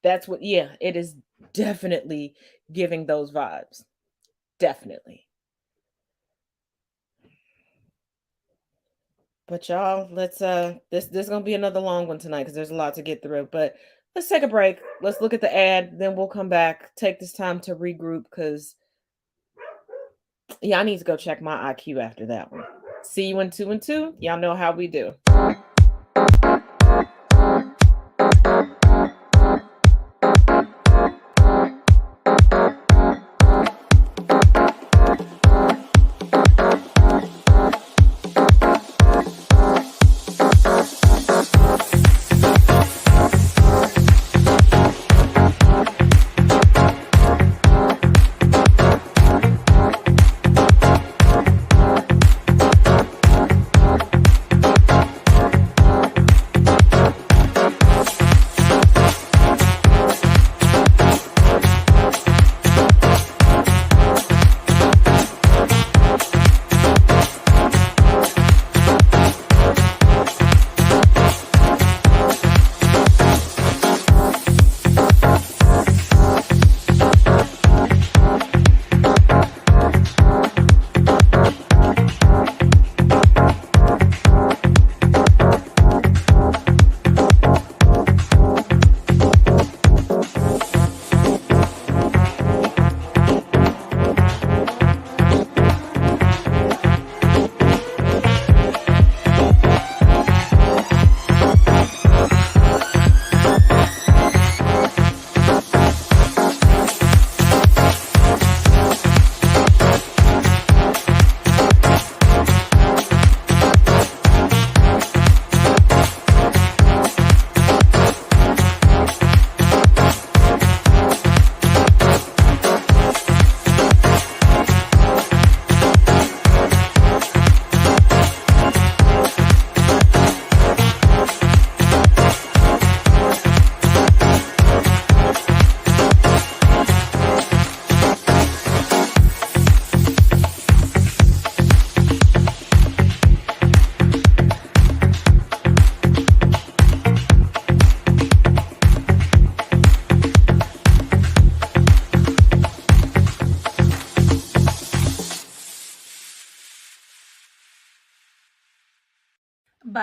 That's what, yeah, it is definitely giving those vibes. Definitely. But y'all, let's this is gonna be another long one tonight because there's a lot to get through. But let's take a break. Let's look at the ad, then we'll come back, take this time to regroup because yeah, I need to go check my IQ after that one. See you in 2 and 2. Y'all know how we do.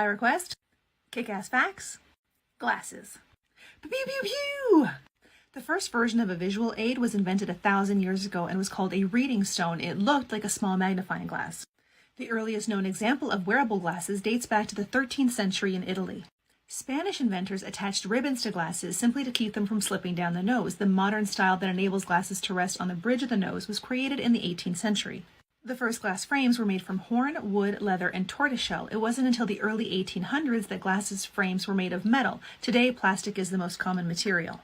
By request, kick-ass facts, glasses. Pew pew pew! The first version of a visual aid was invented 1,000 years ago and was called a reading stone. It looked like a small magnifying glass. The earliest known example of wearable glasses dates back to the 13th century in Italy. Spanish inventors attached ribbons to glasses simply to keep them from slipping down the nose. The modern style that enables glasses to rest on the bridge of the nose was created in the 18th century. The first glass frames were made from horn, wood, leather, and tortoiseshell. It wasn't until the early 1800s that glasses frames were made of metal. Today, plastic is the most common material.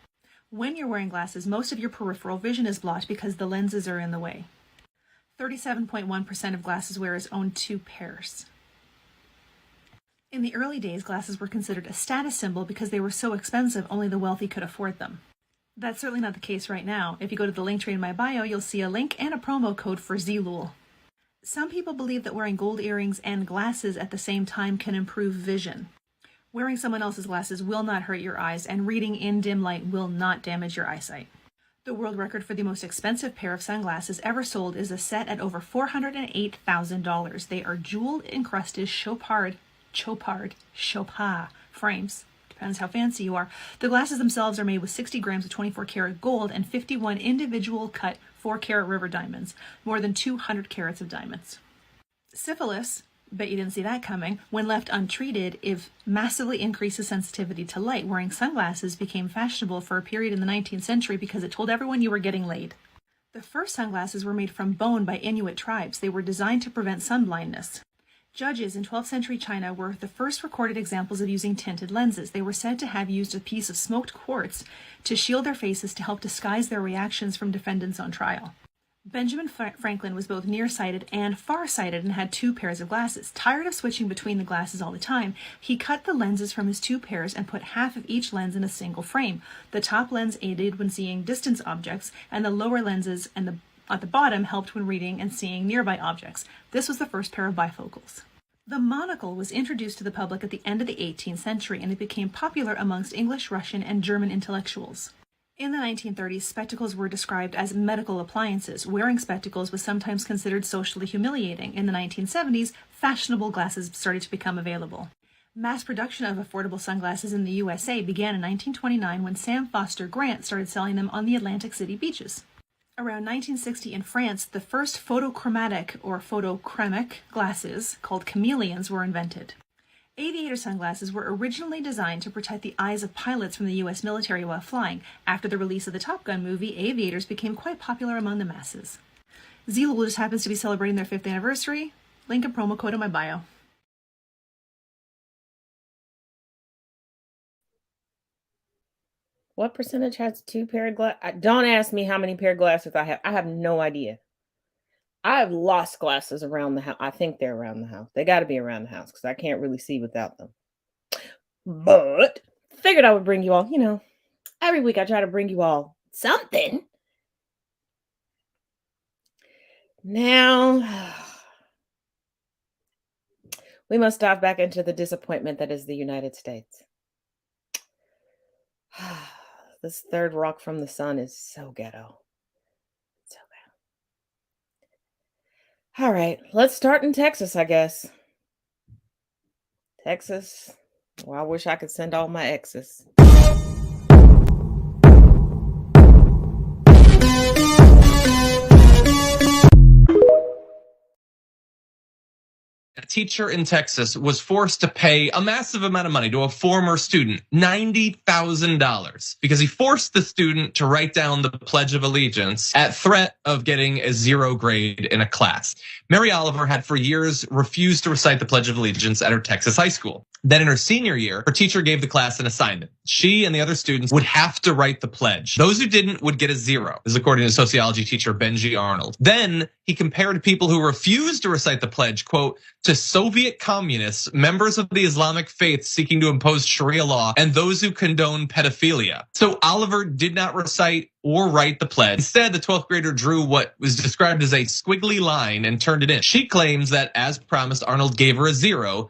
When you're wearing glasses, most of your peripheral vision is blocked because the lenses are in the way. 37.1% of glasses wearers own 2 pairs. In the early days, glasses were considered a status symbol because they were so expensive, only the wealthy could afford them. That's certainly not the case right now. If you go to the link tree in my bio, you'll see a link and a promo code for Zlul. Some people believe that wearing gold earrings and glasses at the same time can improve vision. Wearing someone else's glasses will not hurt your eyes, and reading in dim light will not damage your eyesight. The world record for the most expensive pair of sunglasses ever sold is a set at over $408,000. They are jewel-encrusted chopard frames. Depends how fancy you are. The glasses themselves are made with 60 grams of 24-karat gold and 51 individual cut 4-carat river diamonds, more than 200 carats of diamonds. Syphilis, bet you didn't see that coming, when left untreated, it massively increases sensitivity to light. Wearing sunglasses became fashionable for a period in the 19th century because it told everyone you were getting laid. The first sunglasses were made from bone by Inuit tribes. They were designed to prevent sunblindness. Judges in 12th century China were the first recorded examples of using tinted lenses. They were said to have used a piece of smoked quartz to shield their faces to help disguise their reactions from defendants on trial. Benjamin Franklin was both nearsighted and farsighted and had 2 pairs of glasses. Tired of switching between the glasses all the time, he cut the lenses from his 2 pairs and put half of each lens in a single frame. The top lens aided when seeing distant objects, and the lower lenses at the bottom helped when reading and seeing nearby objects. This was the first pair of bifocals. The monocle was introduced to the public at the end of the 18th century, and it became popular amongst English, Russian, and German intellectuals. In the 1930s, spectacles were described as medical appliances. Wearing spectacles was sometimes considered socially humiliating. In the 1970s, fashionable glasses started to become available. Mass production of affordable sunglasses in the USA began in 1929 when Sam Foster Grant started selling them on the Atlantic City beaches. Around 1960 in France, the first photochromatic or photochromic glasses, called chameleons, were invented. Aviator sunglasses were originally designed to protect the eyes of pilots from the U.S. military while flying. After the release of the Top Gun movie, aviators became quite popular among the masses. Zlul just happens to be celebrating their 5th anniversary. Link and promo code in my bio. What percentage has 2 pair of glasses? Don't ask me how many pair of glasses I have. I have no idea. I've lost glasses around the house. I think they're around the house. They got to be around the house because I can't really see without them. But figured I would bring you all, every week I try to bring you all something. Now, we must dive back into the disappointment that is the United States. This third rock from the sun is so ghetto. So bad. All right, let's start in Texas, I guess. Texas. Well, I wish I could send all my exes. A teacher in Texas was forced to pay a massive amount of money to a former student, $90,000, because he forced the student to write down the Pledge of Allegiance at threat of getting a 0 grade in a class. Mary Oliver had for years refused to recite the Pledge of Allegiance at her Texas high school. Then in her senior year, her teacher gave the class an assignment. She and the other students would have to write the pledge. Those who didn't would get a 0. This is according to sociology teacher Benji Arnold. Then he compared people who refused to recite the pledge, quote, to Soviet communists, members of the Islamic faith seeking to impose Sharia law, and those who condone pedophilia. So Oliver did not recite or write the pledge. Instead, the 12th grader drew what was described as a squiggly line and turned it in. She claims that, as promised, Arnold gave her a 0.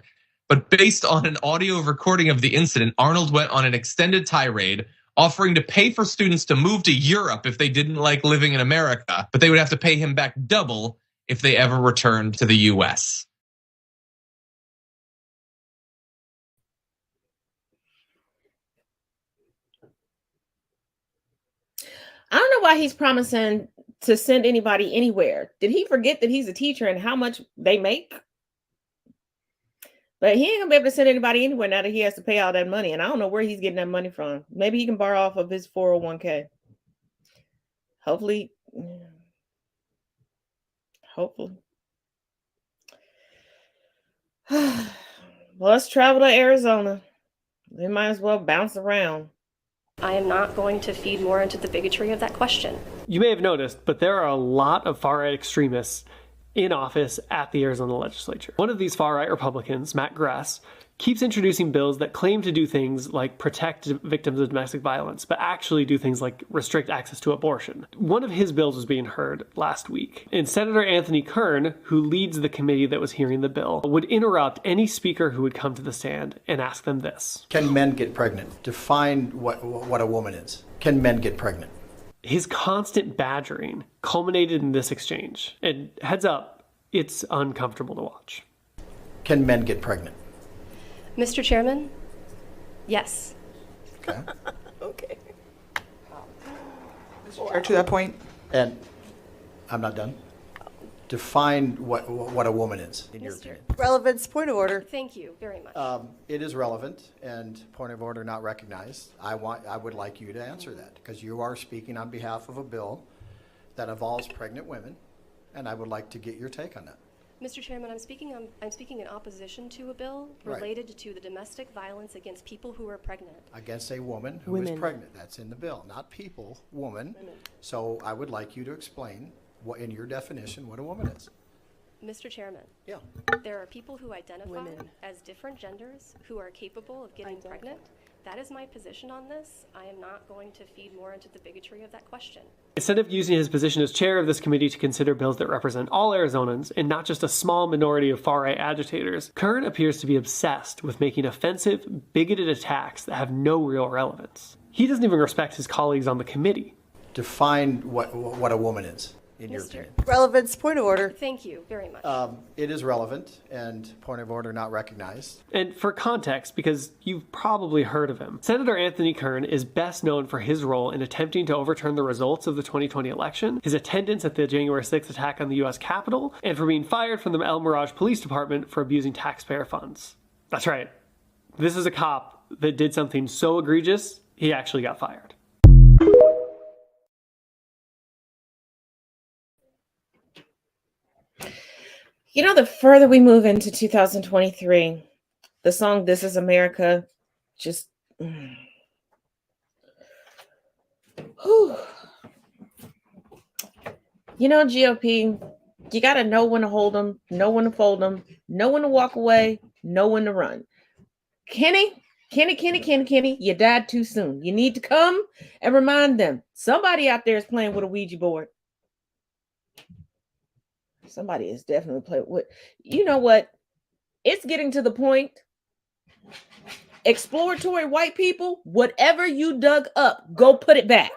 But based on an audio recording of the incident, Arnold went on an extended tirade, offering to pay for students to move to Europe if they didn't like living in America, but they would have to pay him back double if they ever returned to the US. why he's promising to send anybody anywhere. Did he forget that he's a teacher and how much they make? But he ain't gonna be able to send anybody anywhere now that he has to pay all that money. And I don't know where he's getting that money from. Maybe he can borrow off of his 401k. Hopefully. Well, let's travel to Arizona. They might as well bounce around. I am not going to feed more into the bigotry of that question. You may have noticed, but there are a lot of far-right extremists in office at the Arizona legislature. One of these far-right Republicans, Matt Grass, keeps introducing bills that claim to do things like protect victims of domestic violence, but actually do things like restrict access to abortion. One of his bills was being heard last week, and Senator Anthony Kern, who leads the committee that was hearing the bill, would interrupt any speaker who would come to the stand and ask them this. Can men get pregnant? Define what a woman is. Can men get pregnant? His constant badgering culminated in this exchange. And heads up, it's uncomfortable to watch. Can men get pregnant? Mr. Chairman, yes. Okay. Okay. Or to that point. And I'm not done. Define what a woman is, in your opinion. Relevance, point of order. Thank you very much. It is relevant, and point of order not recognized. I would like you to answer that, because you are speaking on behalf of a bill that involves pregnant women, and I would like to get your take on that. Mr. Chairman, I'm speaking in opposition to a bill related to the domestic violence against people who are pregnant. Against a woman who is pregnant. That's in the bill, not people, woman. So I would like you to explain what, in your definition, what a woman is. Mr. Chairman. Yeah. There are people who identify as different genders who are capable of getting pregnant. That is my position on this. I am not going to feed more into the bigotry of that question. Instead of using his position as chair of this committee to consider bills that represent all Arizonans and not just a small minority of far-right agitators, Kern appears to be obsessed with making offensive, bigoted attacks that have no real relevance. He doesn't even respect his colleagues on the committee. Define what a woman is, in your opinion. Relevance, point of order. Thank you very much. It is relevant, and point of order not recognized. And for context, because you've probably heard of him, Senator Anthony Kern is best known for his role in attempting to overturn the results of the 2020 election, his attendance at the January 6th attack on the U.S. Capitol, and for being fired from the El Mirage Police Department for abusing taxpayer funds. That's right. This is a cop that did something so egregious, he actually got fired. You know, the further we move into 2023, the song This Is America just... Whew. You know, GOP, you got to know when to hold them, know when to fold them, know when to walk away, know when to run. Kenny, you died too soon. You need to come and remind them. Somebody out there is playing with a Ouija board. Somebody is definitely playing with. You know what? It's getting to the point. Exploratory white people, whatever you dug up, go put it back.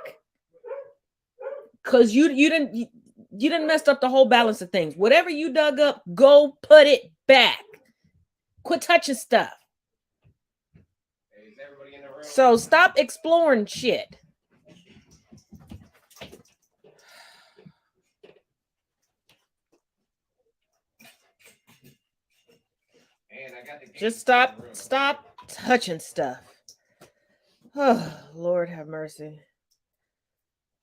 Cause you didn't messed up the whole balance of things. Whatever you dug up, go put it back. Quit touching stuff. So stop exploring shit. Just stop touching stuff. Oh, Lord have mercy.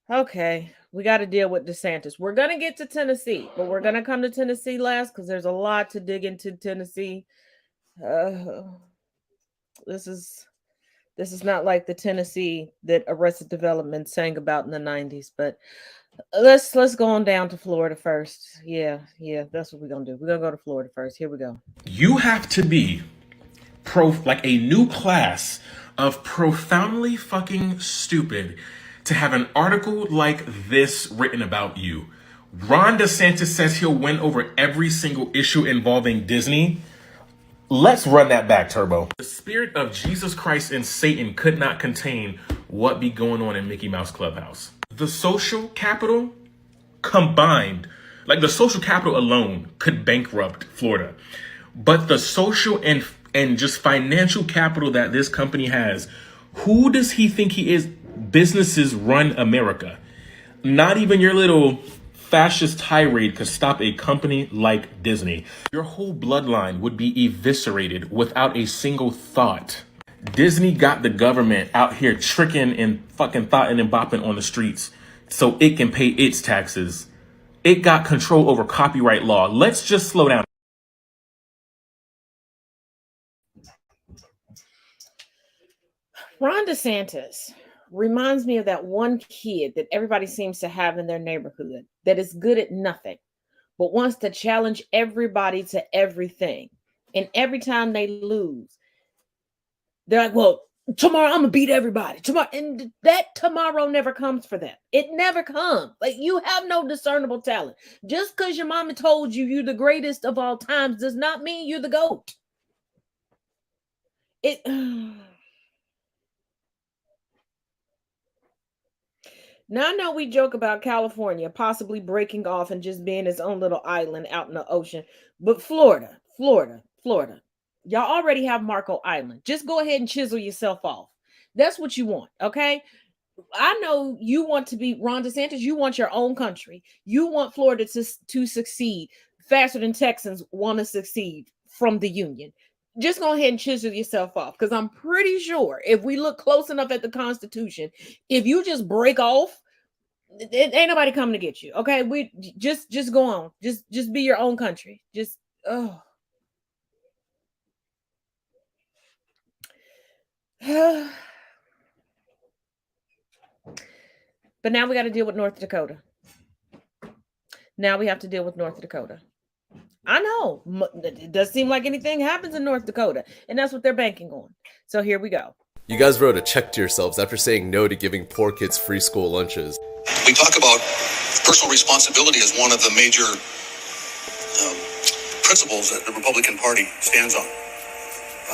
Okay, we got to deal with DeSantis. We're going to get to Tennessee, but we're going to come to Tennessee last because there's a lot to dig into Tennessee. This is not like the Tennessee that Arrested Development sang about in the 90s, but let's go on down to Florida first. Yeah, that's what we're going to do. We're going to go to Florida first. Here we go. You have to be like a new class of profoundly fucking stupid to have an article like this written about you. Ron DeSantis says he'll win over every single issue involving Disney. Let's run that back, Turbo. The spirit of Jesus Christ and Satan could not contain what be going on in Mickey Mouse Clubhouse. The social capital combined, like the social capital alone could bankrupt Florida. But the social and just financial capital that this company has, who does he think he is? Businesses run America. Not even your little fascist tirade could stop a company like Disney. Your whole bloodline would be eviscerated without a single thought. Disney got the government out here tricking and fucking thotting and bopping on the streets so it can pay its taxes. It got control over copyright law. Let's just slow down. Ron DeSantis reminds me of that one kid that everybody seems to have in their neighborhood that is good at nothing, but wants to challenge everybody to everything. And every time they lose, they're like, well, tomorrow I'm gonna beat everybody. Tomorrow, and that tomorrow never comes for them. It never comes. Like, you have no discernible talent. Just because your mama told you you're the greatest of all times does not mean you're the GOAT. It Now, I know we joke about California possibly breaking off and just being its own little island out in the ocean, but Florida, y'all already have Marco Island. Just go ahead and chisel yourself off. That's what you want, okay? I know you want to be Ron DeSantis. You want your own country. You want Florida to succeed faster than Texans want to succeed from the union. Just go ahead and chisel yourself off, because I'm pretty sure if we look close enough at the Constitution, if you just break off, ain't nobody coming to get you. Okay, we just go on. Just be your own country. Just oh. But now we got to deal with North Dakota. Now we have to deal with North Dakota. I know it does seem like anything happens in North Dakota, and that's what they're banking on. So here we go. You guys wrote a check to yourselves after saying no to giving poor kids free school lunches. We talk about personal responsibility as one of the major principles that the Republican Party stands on.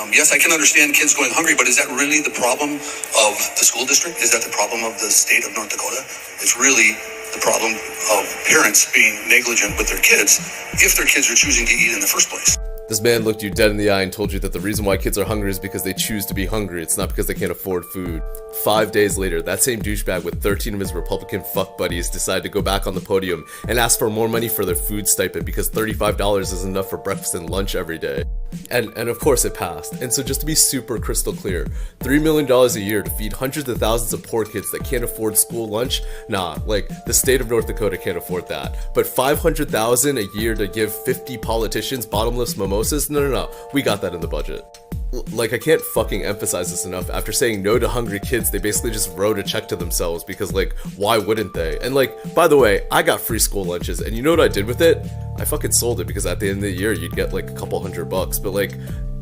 Yes, I can understand kids going hungry, but is that really the problem of the school district? Is that the problem of the state of North Dakota? It's really the problem of parents being negligent with their kids if their kids are choosing to eat in the first place. This man looked you dead in the eye and told you that the reason why kids are hungry is because they choose to be hungry. It's not because they can't afford food. 5 days later, that same douchebag with 13 of his Republican fuck buddies decided to go back on the podium and ask for more money for their food stipend because $35 is enough for breakfast and lunch every day. And of course it passed. And so just to be super crystal clear, $3 million a year to feed hundreds of thousands of poor kids that can't afford school lunch? Nah, like, the state of North Dakota can't afford that. But $500,000 a year to give 50 politicians bottomless mimosas? No, we got that in the budget. Like, I can't fucking emphasize this enough. After saying no to hungry kids, they basically just wrote a check to themselves because, like, why wouldn't they? And, like, by the way, I got free school lunches, and you know what I did with it? I fucking sold it, because at the end of the year, you'd get, like, a couple $100. But, like,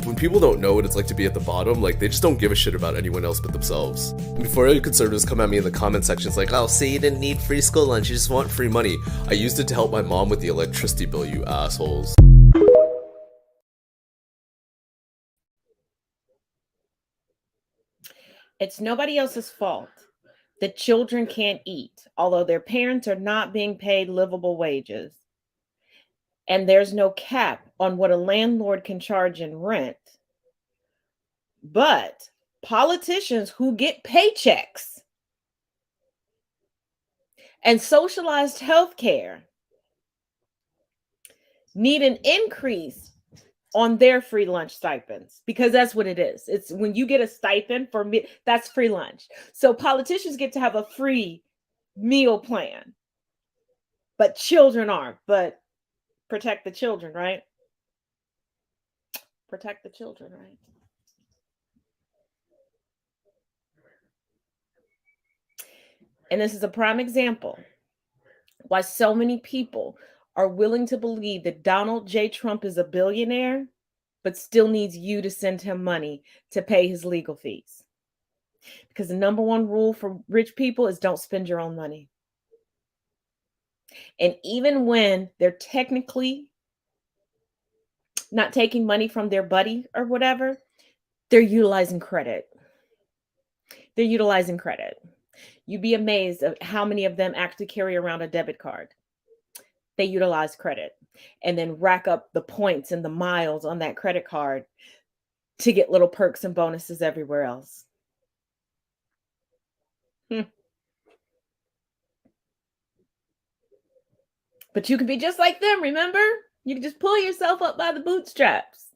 when people don't know what it's like to be at the bottom, like, they just don't give a shit about anyone else but themselves. And before any conservatives come at me in the comment sections like, oh, see, you didn't need free school lunch, you just want free money. I used it to help my mom with the electricity bill, you assholes. It's nobody else's fault that children can't eat, although their parents are not being paid livable wages. And there's no cap on what a landlord can charge in rent. But politicians who get paychecks and socialized health care need an increase on their free lunch stipends, because that's what it is. It's when you get a stipend for me, that's free lunch. So politicians get to have a free meal plan, but children aren't. But protect the children, right? Protect the children, right? And this is a prime example why so many people are willing to believe that Donald J. Trump is a billionaire, but still needs you to send him money to pay his legal fees. Because the number one rule for rich people is don't spend your own money. And even when they're technically not taking money from their buddy or whatever, they're utilizing credit. They're utilizing credit. You'd be amazed at how many of them actually carry around a debit card. They utilize credit and then rack up the points and the miles on that credit card to get little perks and bonuses everywhere else. But you can be just like them, remember? You can just pull yourself up by the bootstraps.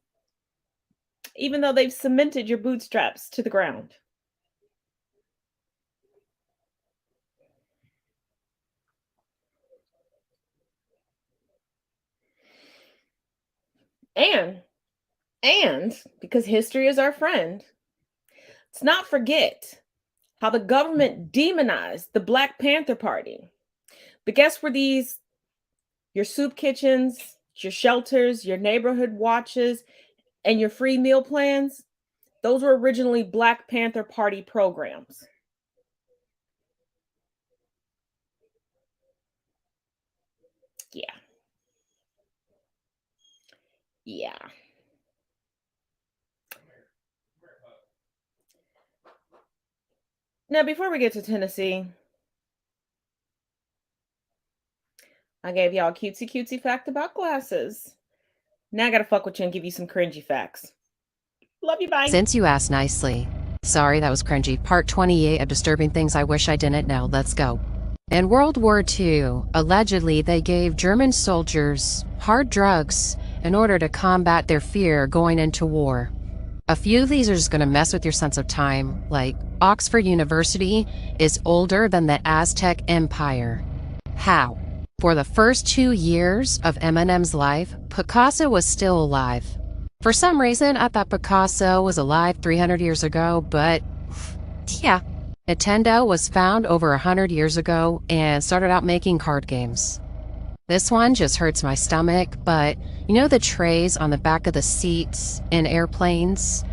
Even though they've cemented your bootstraps to the ground. And because history is our friend, let's not forget how the government demonized the Black Panther Party. But guess where your soup kitchens, your shelters, your neighborhood watches, and your free meal plans, those were originally Black Panther Party programs. Yeah. Yeah. Now, before we get to Tennessee, I gave y'all a cutesy fact about glasses. Now I gotta fuck with you and give you some cringy facts. Love you, bye. Since you asked nicely. Sorry, that was cringy. Part 28 of Disturbing Things I Wish I Didn't Know. Let's go. In World War II, allegedly they gave German soldiers hard drugs in order to combat their fear going into war. A few of these are just going to mess with your sense of time, like Oxford University is older than the Aztec Empire. How? For the first 2 years of Eminem's life, Picasso was still alive. For some reason, I thought Picasso was alive 300 years ago, but yeah. Nintendo was found over 100 years ago and started out making card games. This one just hurts my stomach, but you know the trays on the back of the seats in airplanes?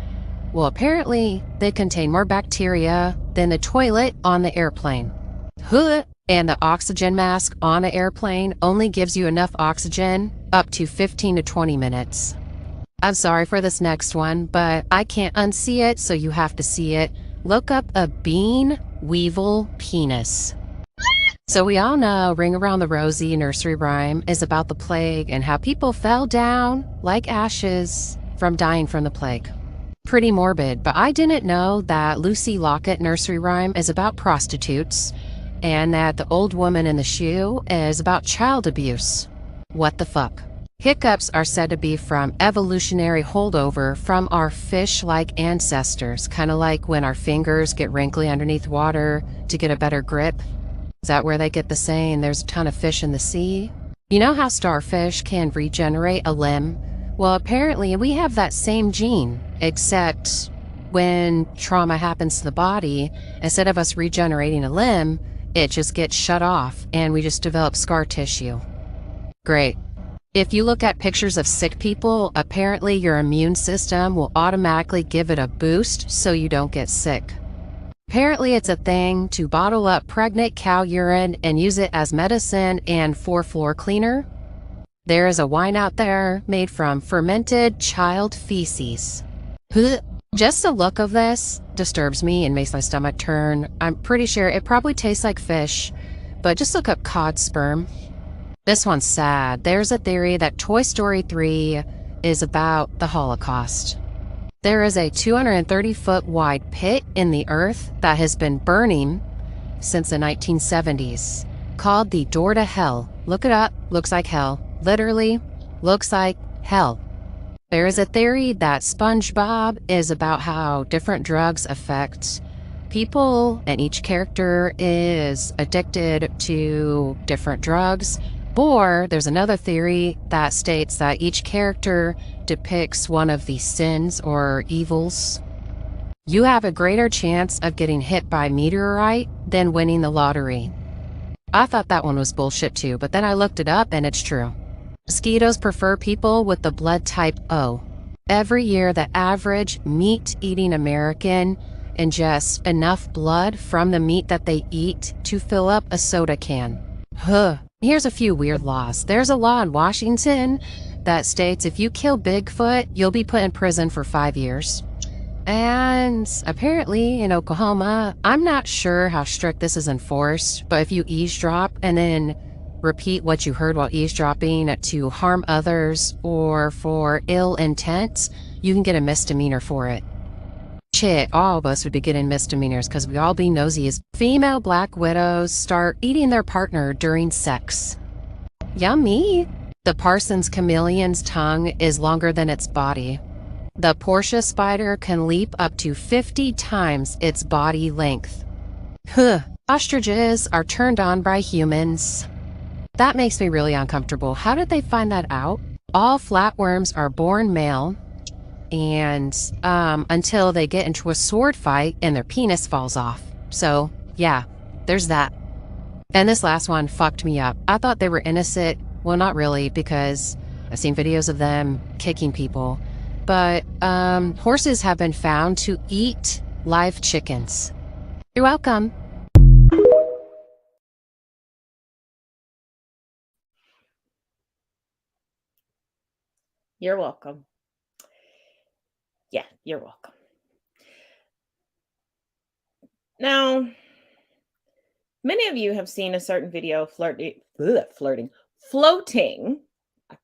Well, apparently they contain more bacteria than the toilet on the airplane. And the oxygen mask on an airplane only gives you enough oxygen up to 15 to 20 minutes. I'm sorry for this next one, but I can't unsee it, so you have to see it. Look up a bean weevil penis. So we all know Ring Around the Rosie nursery rhyme is about the plague and how people fell down like ashes from dying from the plague. Pretty morbid, but I didn't know that Lucy Lockett nursery rhyme is about prostitutes and that the old woman in the shoe is about child abuse. What the fuck? Hiccups are said to be from evolutionary holdover from our fish-like ancestors, kind of like when our fingers get wrinkly underneath water to get a better grip. Is that where they get the saying, there's a ton of fish in the sea? You know how starfish can regenerate a limb? Well, apparently we have that same gene, except when trauma happens to the body, instead of us regenerating a limb, it just gets shut off and we just develop scar tissue. Great. If you look at pictures of sick people, apparently your immune system will automatically give it a boost so you don't get sick. Apparently it's a thing to bottle up pregnant cow urine and use it as medicine and for floor cleaner. There is a wine out there made from fermented child feces. Just the look of this disturbs me and makes my stomach turn. I'm pretty sure it probably tastes like fish, but just look up cod sperm. This one's sad. There's a theory that Toy Story 3 is about the Holocaust. There is a 230-foot wide pit in the earth that has been burning since the 1970s, called the Door to Hell. Look it up. Looks like hell. Literally, looks like hell. There is a theory that SpongeBob is about how different drugs affect people, and each character is addicted to different drugs. Or there's another theory that states that each character depicts one of the sins or evils. You have a greater chance of getting hit by a meteorite than winning the lottery. I thought that one was bullshit too, but then I looked it up and it's true. Mosquitoes prefer people with the blood type O. Every year, the average meat-eating American ingests enough blood from the meat that they eat to fill up a soda can. Here's a few weird laws. There's a law in Washington that states if you kill Bigfoot, you'll be put in prison for 5 years. And apparently in Oklahoma, I'm not sure how strict this is enforced, but if you eavesdrop and then repeat what you heard while eavesdropping to harm others or for ill intent, you can get a misdemeanor for it. Shit, all of us would be getting misdemeanors because we all be nosy as female black widows start eating their partner during sex. Yummy! The Parsons chameleon's tongue is longer than its body. The Portia spider can leap up to 50 times its body length. Huh. Ostriches are turned on by humans. That makes me really uncomfortable. How did they find that out? All flatworms are born male, and until they get into a sword fight and their penis falls off. So, yeah, there's that. And this last one fucked me up. I thought they were innocent. Well, not really, because I've seen videos of them kicking people. But horses have been found to eat live chickens. You're welcome. You're welcome. Yeah, you're welcome. Now, many of you have seen a certain video floating. I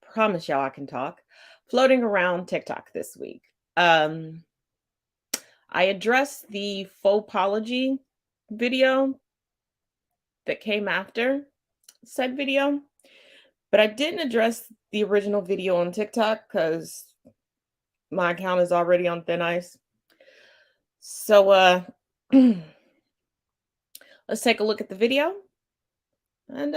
promise y'all I can talk. Floating around TikTok this week. I addressed the faux apology video that came after said video, but I didn't address the original video on TikTok because my account is already on thin ice. So let's take a look at the video and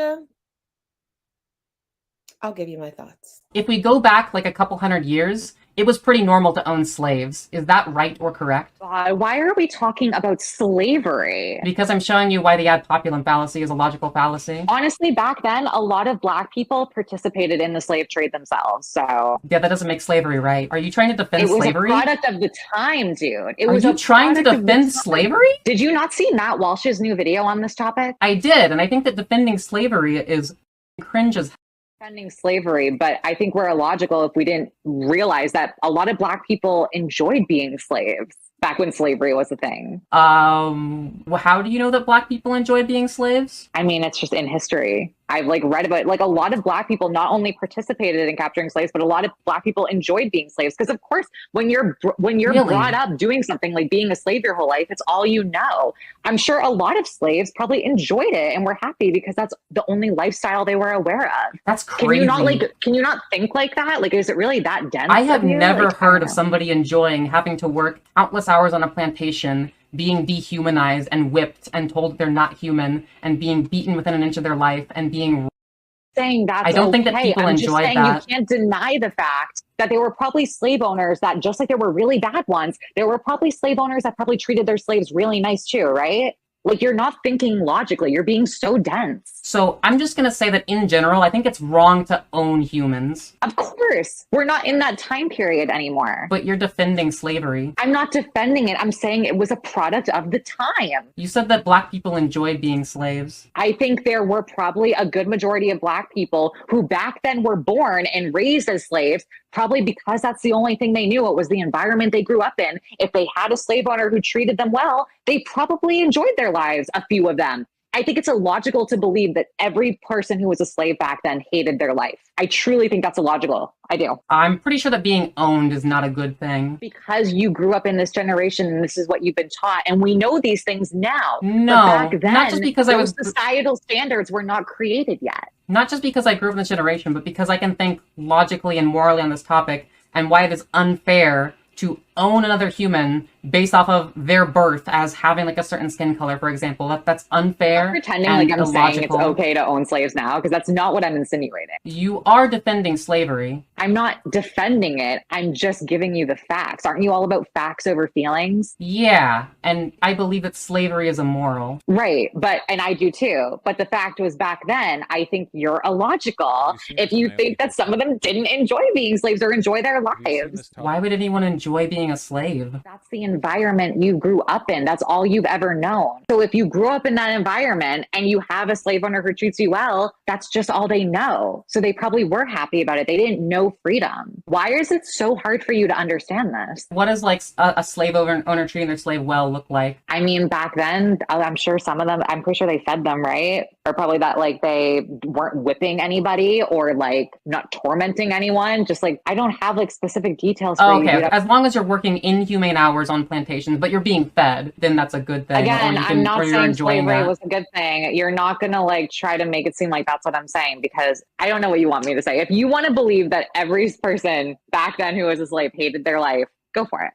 I'll give you my thoughts. If we go back like a couple hundred years, it was pretty normal to own slaves. Is that right or correct? Why are we talking about slavery? Because I'm showing you why the ad populum fallacy is a logical fallacy. Honestly, back then, a lot of Black people participated in the slave trade themselves, so... Yeah, that doesn't make slavery right. Are you trying to defend slavery? It was a product of the time, dude. Are you trying to defend slavery? Did you not see Matt Walsh's new video on this topic? I did, and I think that defending slavery is cringe as defending slavery, but I think we're illogical if we didn't realize that a lot of Black people enjoyed being slaves back when slavery was a thing. Well, how do you know that Black people enjoyed being slaves? I mean, it's just in history. I've read about a lot of Black people not only participated in capturing slaves, but a lot of Black people enjoyed being slaves. Because of course, when you're really? Brought up doing something like being a slave your whole life, it's all you know. I'm sure a lot of slaves probably enjoyed it and were happy because that's the only lifestyle they were aware of. That's crazy. Can you not think like that? Is it really that dense? I have never heard of somebody enjoying having to work countless hours on a plantation, being dehumanized and whipped and told they're not human and being beaten within an inch of their life and being saying that I don't think that people enjoy that. You can't deny the fact that there were probably slave owners that, just like there were really bad ones, there were probably slave owners that probably treated their slaves really nice too, right? You're not thinking logically. You're being so dense. So I'm just going to say that in general, I think it's wrong to own humans. Of course. We're not in that time period anymore. But you're defending slavery. I'm not defending it. I'm saying it was a product of the time. You said that Black people enjoyed being slaves. I think there were probably a good majority of Black people who back then were born and raised as slaves, probably because that's the only thing they knew. It was the environment they grew up in. If they had a slave owner who treated them well, they probably enjoyed their lives, a few of them. I think it's illogical to believe that every person who was a slave back then hated their life. I truly think that's illogical. I do. I'm pretty sure that being owned is not a good thing. Because you grew up in this generation and this is what you've been taught. And we know these things now. No, but back then, not just because those societal standards were not created yet. Not just because I grew up in this generation, but because I can think logically and morally on this topic and why it is unfair to own another human based off of their birth as having a certain skin color, for example. That's unfair. I'm pretending and I'm saying it's okay to own slaves now, because that's not what I'm insinuating. You are defending slavery. I'm not defending it. I'm just giving you the facts. Aren't you all about facts over feelings? Yeah, and I believe that slavery is immoral. Right, and I do too. But the fact was, back then, I think you're illogical if you think that some of them didn't enjoy being slaves or enjoy their lives. Why would anyone enjoy being a slave? That's the environment you grew up in. That's all you've ever known. So if you grew up in that environment and you have a slave owner who treats you well, that's just all they know. So they probably were happy about it. They didn't know freedom. Why is it so hard for you to understand this? What does a slave owner treating their slave well look like? I mean, back then, I'm sure some of them, I'm pretty sure they fed them, right? Or probably that they weren't whipping anybody or not tormenting anyone. Just I don't have specific details for you. Okay, as long as you're working inhumane hours on plantations, but you're being fed, then that's a good thing. Again, I'm not saying slavery that. was a good thing. You're not going to like try to make it seem like that's what I'm saying, because I don't know what you want me to say. If you want to believe that every person back then who was a slave hated their life, go for it.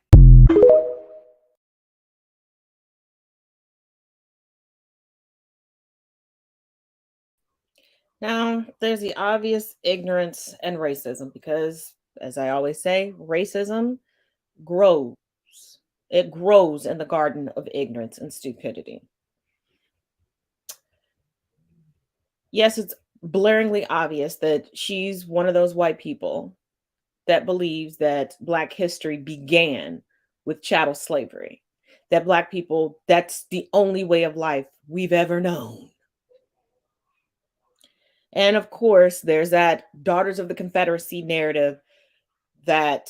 Now, there's the obvious ignorance and racism because, as I always say, racism grows. It grows in the garden of ignorance and stupidity. Yes, it's blaringly obvious that she's one of those white people that believes that Black history began with chattel slavery, that Black people, that's the only way of life we've ever known. And of course, there's that Daughters of the Confederacy narrative that,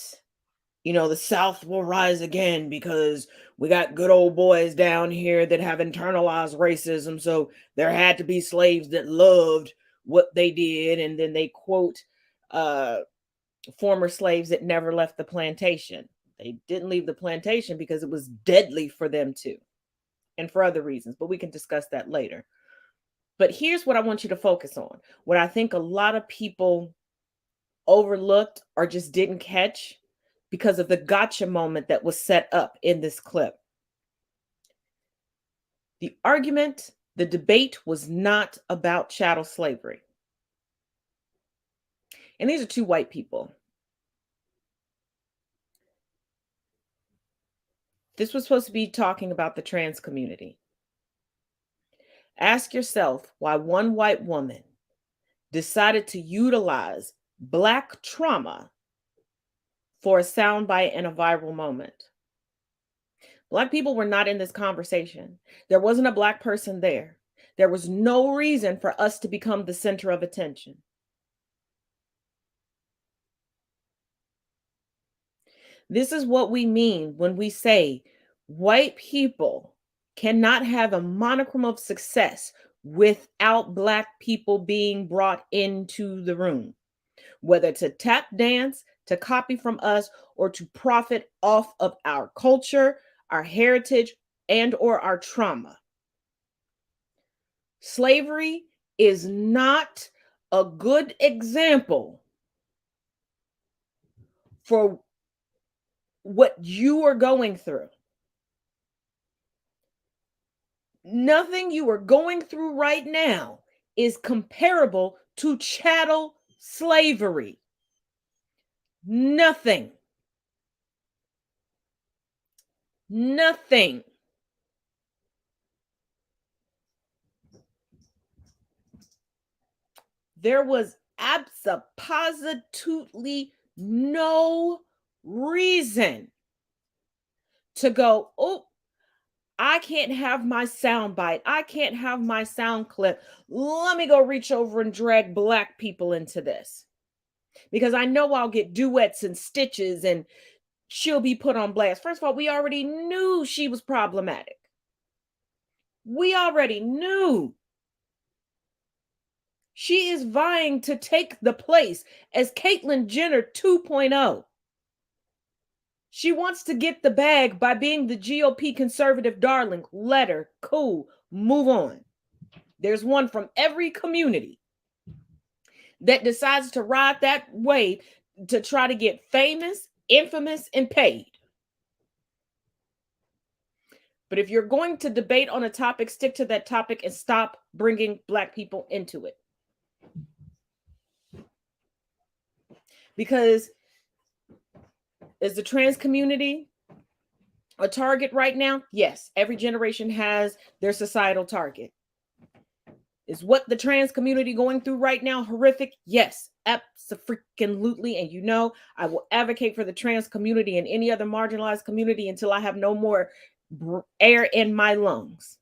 you know, the South will rise again because we got good old boys down here that have internalized racism. So there had to be slaves that loved what they did. And then they quote former slaves that never left the plantation. They didn't leave the plantation because it was deadly for them to, and for other reasons, but we can discuss that later. But here's what I want you to focus on. What I think a lot of people overlooked or just didn't catch because of the gotcha moment that was set up in this clip. The argument, the debate was not about chattel slavery. And these are two white people. This was supposed to be talking about the trans community. Ask yourself why one white woman decided to utilize Black trauma for a soundbite and a viral moment. Black people were not in this conversation. There wasn't a Black person there. There was no reason for us to become the center of attention. This is what we mean when we say white people cannot have a monochrome of success without Black people being brought into the room, whether to tap dance, to copy from us, or to profit off of our culture, our heritage, and or our trauma. Slavery is not a good example for what you are going through. Nothing you are going through right now is comparable to chattel slavery. Nothing. Nothing. There was absolutely no reason to go, oh, I can't have my sound bite. I can't have my sound clip. Let me go reach over and drag Black people into this. Because I know I'll get duets and stitches and she'll be put on blast. First of all, we already knew she was problematic. We already knew. She is vying to take the place as Caitlyn Jenner 2.0. She wants to get the bag by being the GOP conservative darling. Let her. Cool. Move on. There's one from every community that decides to ride that wave to try to get famous, infamous, and paid. But if you're going to debate on a topic, stick to that topic and stop bringing Black people into it. Because is the trans community a target right now? Yes, every generation has their societal target. Is what the trans community going through right now horrific? Yes, absolutely. And you know, I will advocate for the trans community and any other marginalized community until I have no more air in my lungs.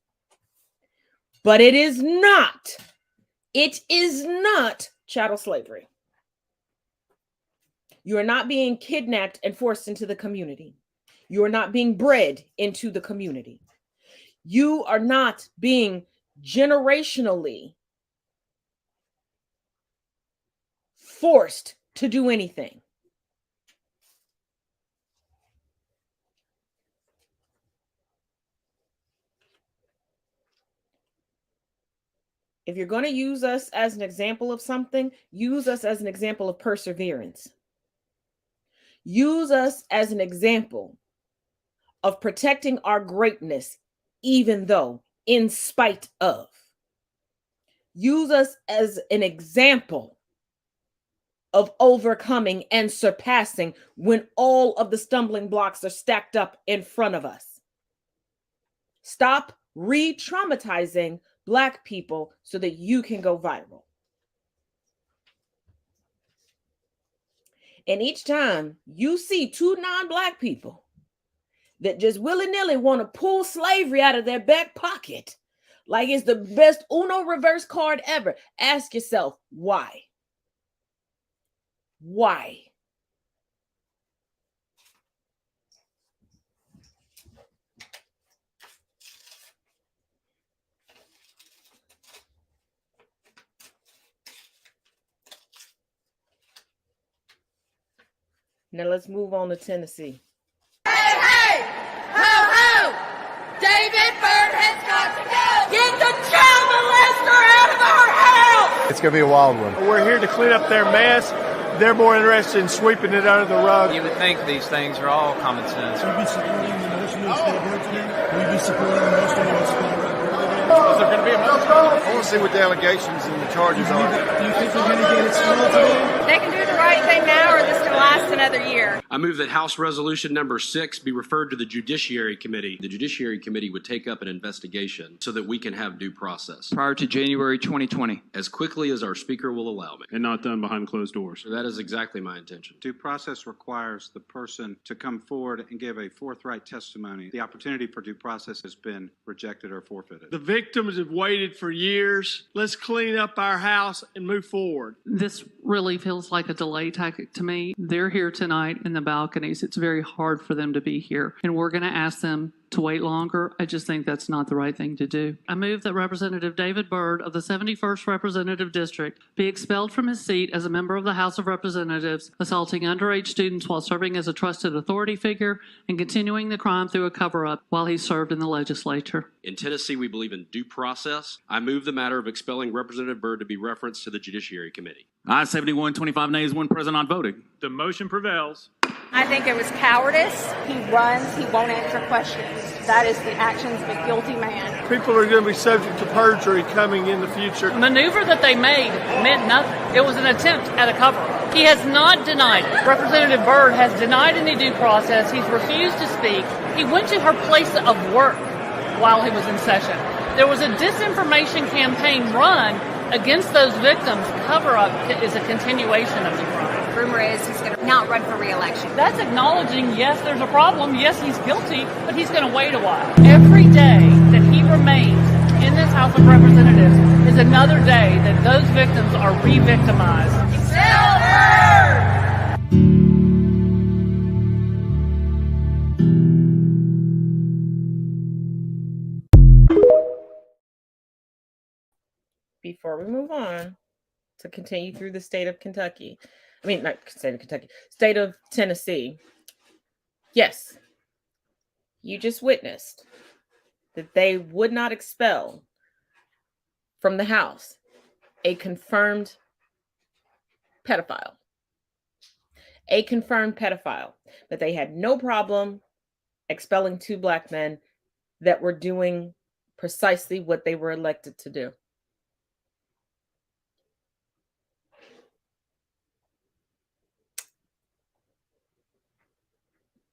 But it is not chattel slavery. You are not being kidnapped and forced into the community. You are not being bred into the community. You are not being generationally forced to do anything. If you're going to use us as an example of something, use us as an example of perseverance. Use us as an example of protecting our greatness, even though, in spite of. Use us as an example of overcoming and surpassing when all of the stumbling blocks are stacked up in front of us. Stop re-traumatizing Black people so that you can go viral. And each time you see two non-Black people that just willy-nilly want to pull slavery out of their back pocket, like it's the best Uno reverse card ever, ask yourself, why? Why? Now let's move on to Tennessee. Hey, hey! Ho, ho! David Byrd has got to go! Get the child molester out of our house! It's going to be a wild one. We're here to clean up their mess. They're more interested in sweeping it under the rug. You would think these things are all common sense. Will you be supporting the motion to expel Byrd today? Will you be supporting the motion to expel Byrd today? Is there going to be a motion? I want to see what the allegations and the charges are. Do you think they're going to get expelled today? They can do the right thing now, or this can last another year. I move that House Resolution number 6 be referred to the Judiciary Committee. The Judiciary Committee would take up an investigation so that we can have due process. Prior to January 2020. As quickly as our Speaker will allow me. And not done behind closed doors. That is exactly my intention. Due process requires the person to come forward and give a forthright testimony. The opportunity for due process has been rejected or forfeited. The victims have waited for years. Let's clean up our house and move forward. This really feels like a delay tactic to me. They're here tonight in the balconies. It's very hard for them to be here, and we're going to ask them to wait longer. I just think that's not the right thing to do. I move that Representative David Byrd of the 71st Representative District be expelled from his seat as a member of the House of Representatives, assaulting underage students while serving as a trusted authority figure and continuing the crime through a cover-up while he served in the legislature. In Tennessee, we believe in due process. I move the matter of expelling Representative Byrd to be referenced to the Judiciary Committee. Aye, 71, 25 nays, one present not voting. The motion prevails. I think it was cowardice. He runs, he won't answer questions. That is the actions of a guilty man. People are going to be subject to perjury coming in the future. The maneuver that they made meant nothing. It was an attempt at a cover-up. He has not denied it. Representative Byrd has denied any due process. He's refused to speak. He went to her place of work while he was in session. There was a disinformation campaign run against those victims. Cover-up is a continuation of the crime. Rumor is he's going to not run for re-election. That's acknowledging, yes, there's a problem. Yes, he's guilty, but he's going to wait a while. Every day that he remains in this House of Representatives is another day that those victims are re-victimized. Expel Byrd! Before we move on to continue through the state of Kentucky, not state of Kentucky, state of Tennessee. Yes, you just witnessed that they would not expel from the House a confirmed pedophile. A confirmed pedophile. That they had no problem expelling two Black men that were doing precisely what they were elected to do.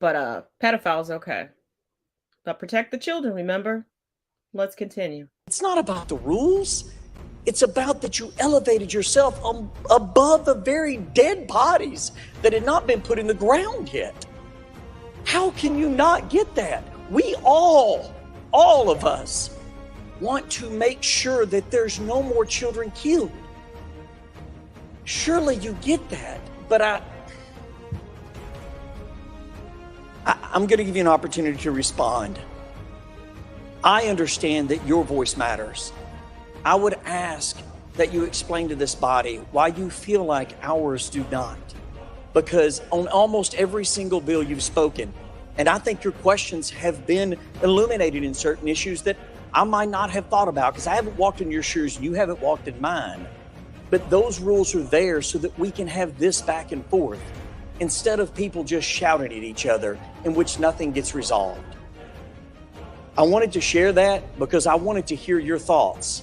But pedophiles, okay. But protect the children, remember? Let's continue. It's not about the rules. It's about that you elevated yourself above the very dead bodies that had not been put in the ground yet. How can you not get that? We all of us, want to make sure that there's no more children killed. Surely you get that, but I'm going to give you an opportunity to respond. I understand that your voice matters. I would ask that you explain to this body why you feel like ours do not. Because on almost every single bill you've spoken, and I think your questions have been illuminated in certain issues that I might not have thought about, because I haven't walked in your shoes, you haven't walked in mine. But those rules are there so that we can have this back and forth instead of people just shouting at each other in which nothing gets resolved. I wanted to share that because I wanted to hear your thoughts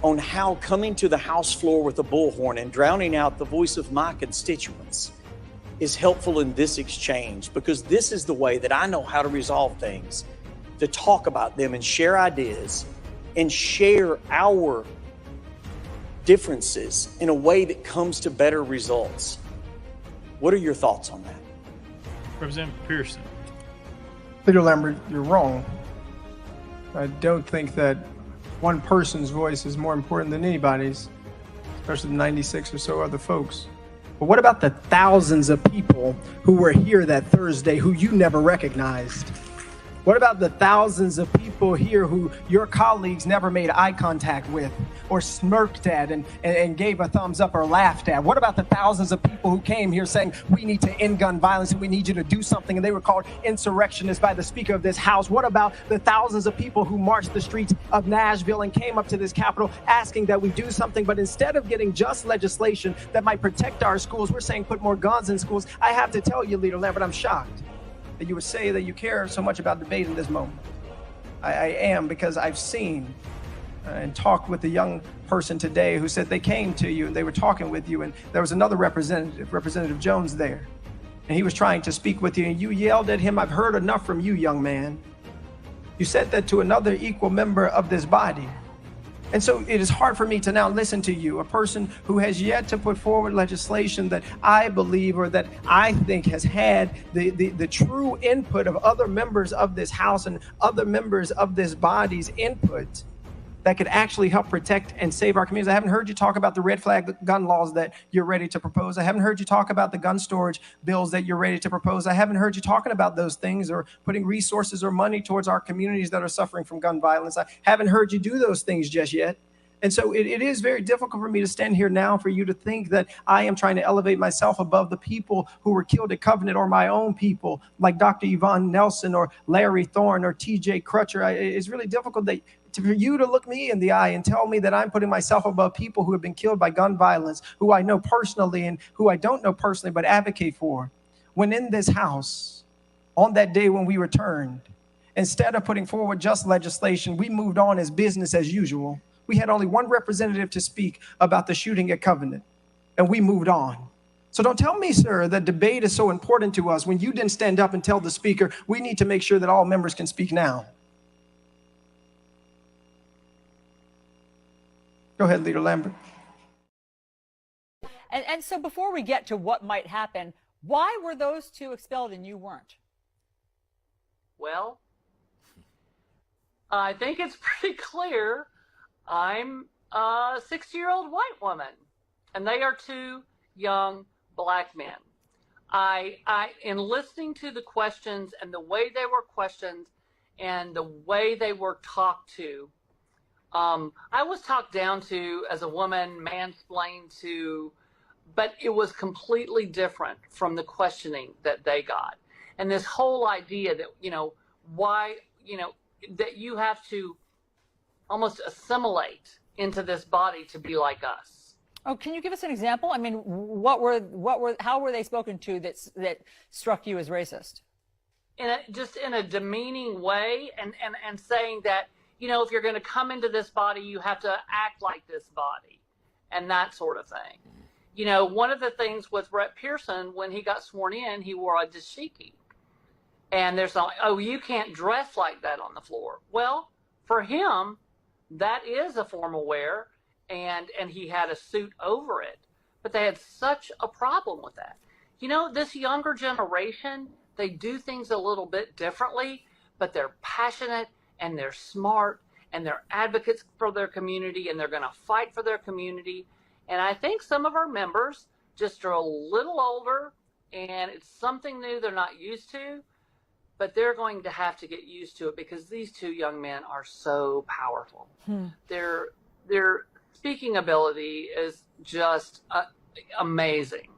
on how coming to the House floor with a bullhorn and drowning out the voice of my constituents is helpful in this exchange, because this is the way that I know how to resolve things, to talk about them and share ideas and share our differences in a way that comes to better results. What are your thoughts on that? Representative Pearson. Leader Lambert, you're wrong. I don't think that one person's voice is more important than anybody's, especially the 96 or so other folks. But what about the thousands of people who were here that Thursday who you never recognized? What about the thousands of people here who your colleagues never made eye contact with or smirked at and gave a thumbs up or laughed at? What about the thousands of people who came here saying, we need to end gun violence and we need you to do something, and they were called insurrectionists by the Speaker of this House? What about the thousands of people who marched the streets of Nashville and came up to this Capitol asking that we do something, but instead of getting just legislation that might protect our schools, we're saying put more guns in schools? I have to tell you, Leader Lambert, I'm shocked that you would say that you care so much about debate in this moment. I am, because I've seen and talked with a young person today who said they came to you and they were talking with you, and there was another representative, Representative Jones, there, and he was trying to speak with you, and you yelled at him, "I've heard enough from you, young man." You said that to another equal member of this body. And so it is hard for me to now listen to you, a person who has yet to put forward legislation that I believe, or that I think has had the true input of other members of this House and other members of this body's input that could actually help protect and save our communities. I haven't heard you talk about the red flag gun laws that you're ready to propose. I haven't heard you talk about the gun storage bills that you're ready to propose. I haven't heard you talking about those things or putting resources or money towards our communities that are suffering from gun violence. I haven't heard you do those things just yet. And so it is very difficult for me to stand here now for you to think that I am trying to elevate myself above the people who were killed at Covenant, or my own people like Dr. Yvonne Nelson or Larry Thorne or TJ Crutcher. It's really difficult for you to look me in the eye and tell me that I'm putting myself above people who have been killed by gun violence, who I know personally and who I don't know personally but advocate for. When in this House, on that day when we returned, instead of putting forward just legislation, we moved on as business as usual. We had only one representative to speak about the shooting at Covenant, and we moved on. So don't tell me, sir, that debate is so important to us when you didn't stand up and tell the Speaker, we need to make sure that all members can speak now. Go ahead, Leader Lambert. And so before we get to what might happen, why were those two expelled and you weren't? Well, I think it's pretty clear I'm a 60-year-old white woman, and they are two young black men. In listening to the questions and the way they were questioned and the way they were talked to, I was talked down to as a woman, mansplained to, but it was completely different from the questioning that they got. And this whole idea that, why, that you have to almost assimilate into this body to be like us. Oh, can you give us an example? I mean, how were they spoken to that struck you as racist? Just in a demeaning way, and saying that, if you're going to come into this body, you have to act like this body, and that sort of thing. One of the things with Brett Pearson, when he got sworn in, he wore a dashiki. And there's like, oh, you can't dress like that on the floor. Well, for him, that is a formal wear, and he had a suit over it. But they had such a problem with that. This younger generation, they do things a little bit differently, but they're passionate and they're smart and they're advocates for their community, and they're going to fight for their community. And I think some of our members just are a little older, and it's something new they're not used to, but they're going to have to get used to it, because these two young men are so powerful. Their speaking ability is just amazing.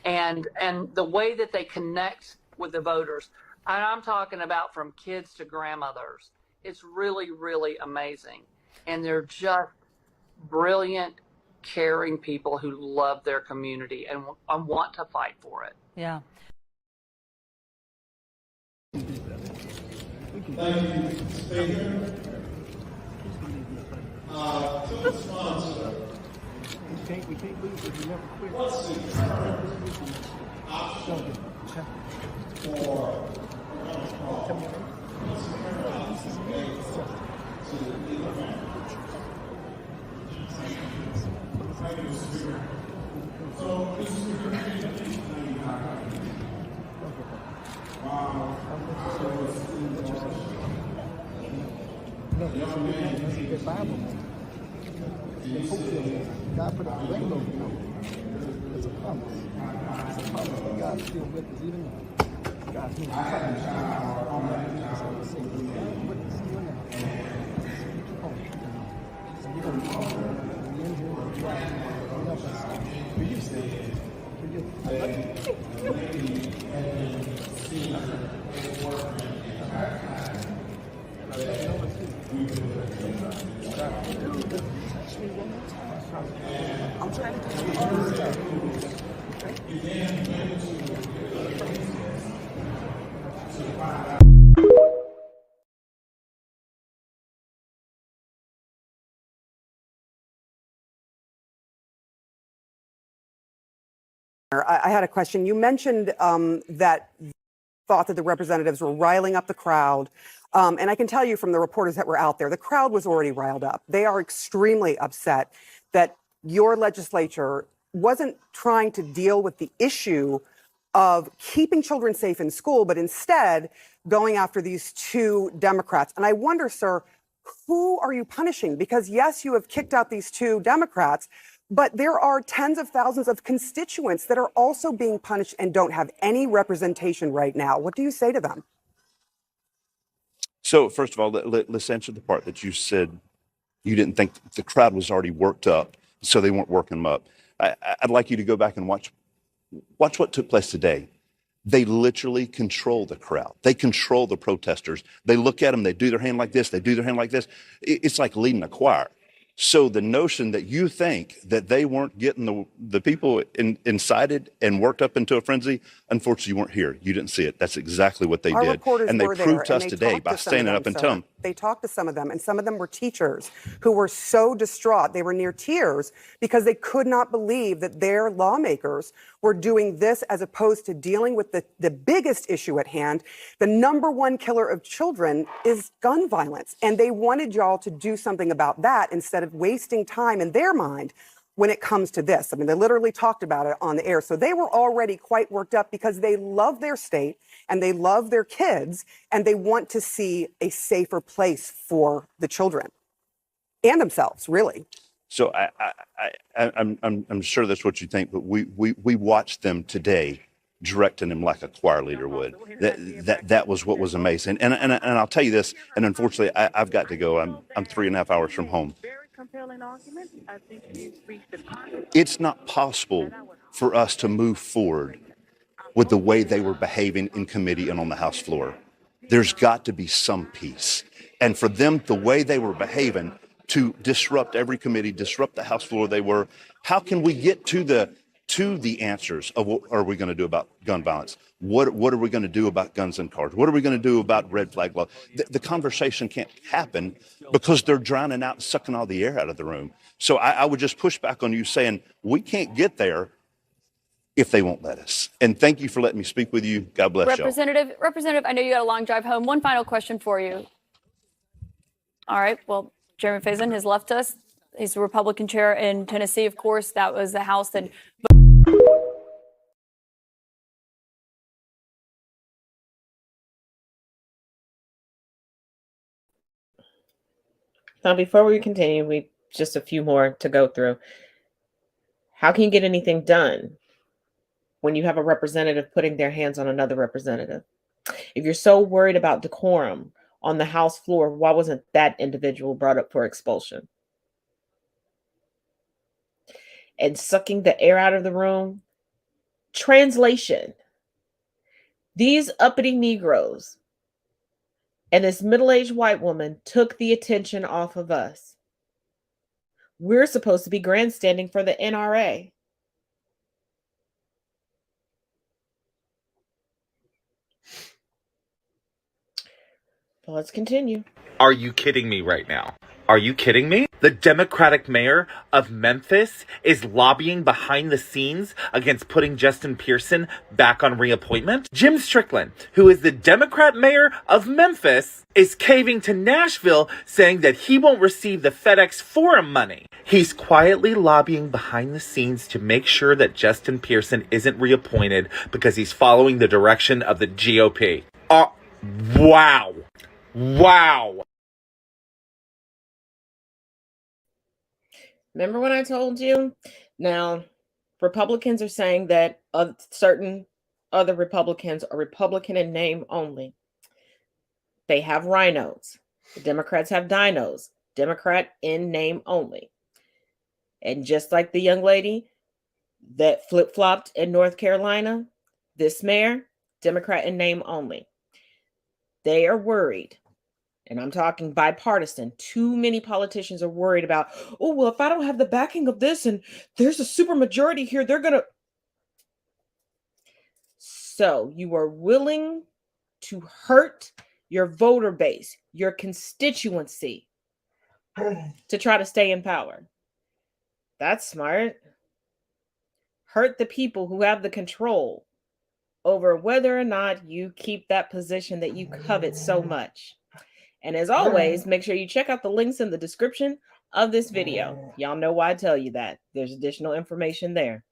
And the way that they connect with the voters, and I'm talking about from kids to grandmothers, It's really, really amazing. And they're just brilliant, caring people who love their community and want to fight for it. Yeah. Thank you, Speaker. To the sponsor, we can't lose if we never quit. What's the current option for that's a good Bible. God put a rainbow, you know. It's a promise. It's a promise that God's still with us even now. God's moving. I'm trying to I had a question. You mentioned that thought that the representatives were riling up the crowd. And I can tell you from the reporters that were out there, the crowd was already riled up. They are extremely upset that your legislature wasn't trying to deal with the issue of keeping children safe in school, but instead going after these two Democrats. And I wonder, sir, who are you punishing? Because yes, you have kicked out these two Democrats, but there are tens of thousands of constituents that are also being punished and don't have any representation right now. What do you say to them? So first of all, let's answer the part that you said you didn't think the crowd was already worked up, so they weren't working them up. I'd like you to go back and watch what took place today. They literally control the crowd. They control the protesters. They look at them, they do their hand like this, they do their hand like this. It's like leading a choir. So the notion that you think that they weren't getting the people incited and worked up into a frenzy, unfortunately, you weren't here. You didn't see it. That's exactly what they did. And they proved to us today by standing up and telling them. They talked to some of them, and some of them were teachers who were so distraught. They were near tears because they could not believe that their lawmakers were doing this as opposed to dealing with the biggest issue at hand. The number one killer of children is gun violence. And they wanted y'all to do something about that instead of wasting time in their mind when it comes to this. I mean, they literally talked about it on the air. So they were already quite worked up because they love their state and they love their kids and they want to see a safer place for the children and themselves, really. So I'm sure that's what you think, but we watched them today directing them like a choir leader would. That was what was amazing. And I'll tell you this, and unfortunately I've got to go. I'm 3.5 hours from home. It's not possible for us to move forward with the way they were behaving in committee and on the House floor. There's got to be some peace. And for them, the way they were behaving, to disrupt every committee, disrupt the House floor they were. How can we get to the answers of what are we going to do about gun violence? What are we going to do about guns and cars? What are we going to do about red flag law? The conversation can't happen because they're drowning out and sucking all the air out of the room. So I would just push back on you saying we can't get there if they won't let us. And thank you for letting me speak with you. God bless you. Representative, I know you got a long drive home. One final question for you. All right, well, Chairman Faison has left us. He's the Republican chair in Tennessee, of course. That was the House that... Now, before we continue, we just a few more to go through. How can you get anything done when you have a representative putting their hands on another representative? If you're so worried about decorum on the House floor, why wasn't that individual brought up for expulsion? And sucking the air out of the room. Translation. These uppity Negroes And this middle-aged white woman took the attention off of us. We're supposed to be grandstanding for the NRA. Well, let's continue. Are you kidding me right now? Are you kidding me? The Democratic mayor of Memphis is lobbying behind the scenes against putting Justin Pearson back on reappointment. Jim Strickland, who is the Democrat mayor of Memphis, is caving to Nashville, saying that he won't receive the FedEx Forum money. He's quietly lobbying behind the scenes to make sure that Justin Pearson isn't reappointed because he's following the direction of the GOP. Wow. Wow. Remember when I told you? Now, Republicans are saying that certain other Republicans are Republican in name only. They have rhinos. The Democrats have dinos. Democrat in name only. And just like the young lady that flip-flopped in North Carolina, this mayor, Democrat in name only. They are worried. And I'm talking bipartisan. Too many politicians are worried about, oh, well, if I don't have the backing of this and there's a super majority here, they're going to. So you are willing to hurt your voter base, your constituency, to try to stay in power. That's smart. Hurt the people who have the control over whether or not you keep that position that you covet so much. And as always, make sure you check out the links in the description of this video. Y'all know why I tell you that. There's additional information there.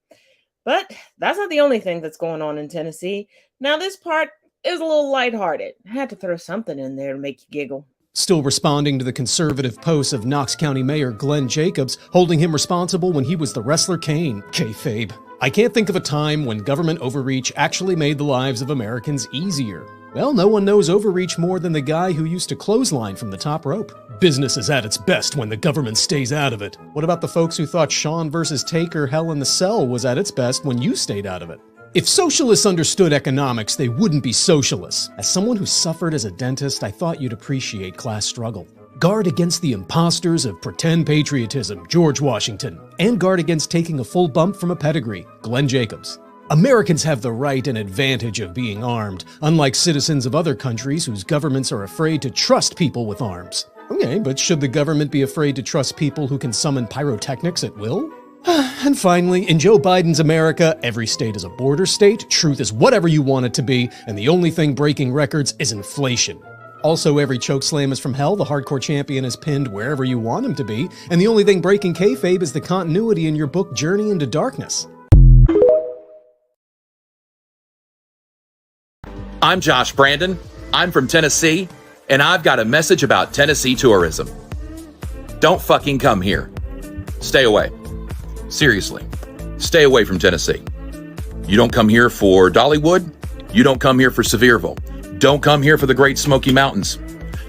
But that's not the only thing that's going on in Tennessee. Now, this part is a little lighthearted. I had to throw something in there to make you giggle. Still responding to the conservative posts of Knox County Mayor Glenn Jacobs, holding him responsible when he was the wrestler Kane. Kayfabe. I can't think of a time when government overreach actually made the lives of Americans easier. Well, no one knows overreach more than the guy who used to clothesline from the top rope. Business is at its best when the government stays out of it. What about the folks who thought Shawn versus Taker Hell in the Cell was at its best when you stayed out of it? If socialists understood economics, they wouldn't be socialists. As someone who suffered as a dentist, I thought you'd appreciate class struggle. Guard against the imposters of pretend patriotism, George Washington, and guard against taking a full bump from a pedigree, Glenn Jacobs. Americans have the right and advantage of being armed, unlike citizens of other countries whose governments are afraid to trust people with arms. Okay, but should the government be afraid to trust people who can summon pyrotechnics at will? And finally, in Joe Biden's America, every state is a border state, truth is whatever you want it to be, and the only thing breaking records is inflation. Also, every chokeslam is from hell, the hardcore champion is pinned wherever you want him to be, and the only thing breaking kayfabe is the continuity in your book Journey into Darkness. I'm Josh Brandon, I'm from Tennessee, and I've got a message about Tennessee tourism. Don't fucking come here. Stay away. Seriously, stay away from Tennessee. You don't come here for Dollywood. You don't come here for Sevierville. Don't come here for the Great Smoky Mountains.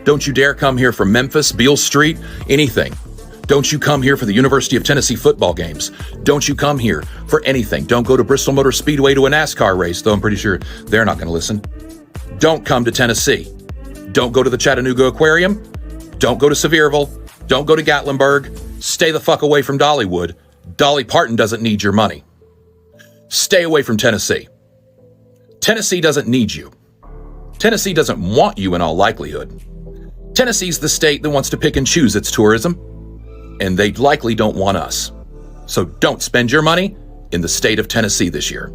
Don't you dare come here for Memphis, Beale Street, anything. Don't you come here for the University of Tennessee football games. Don't you come here for anything. Don't go to Bristol Motor Speedway to a NASCAR race, though I'm pretty sure they're not going to listen. Don't come to Tennessee. Don't go to the Chattanooga Aquarium. Don't go to Sevierville. Don't go to Gatlinburg. Stay the fuck away from Dollywood. Dolly Parton doesn't need your money. Stay away from Tennessee. Tennessee doesn't need you. Tennessee doesn't want you in all likelihood. Tennessee's the state that wants to pick and choose its tourism, and they likely don't want us. So don't spend your money in the state of Tennessee this year.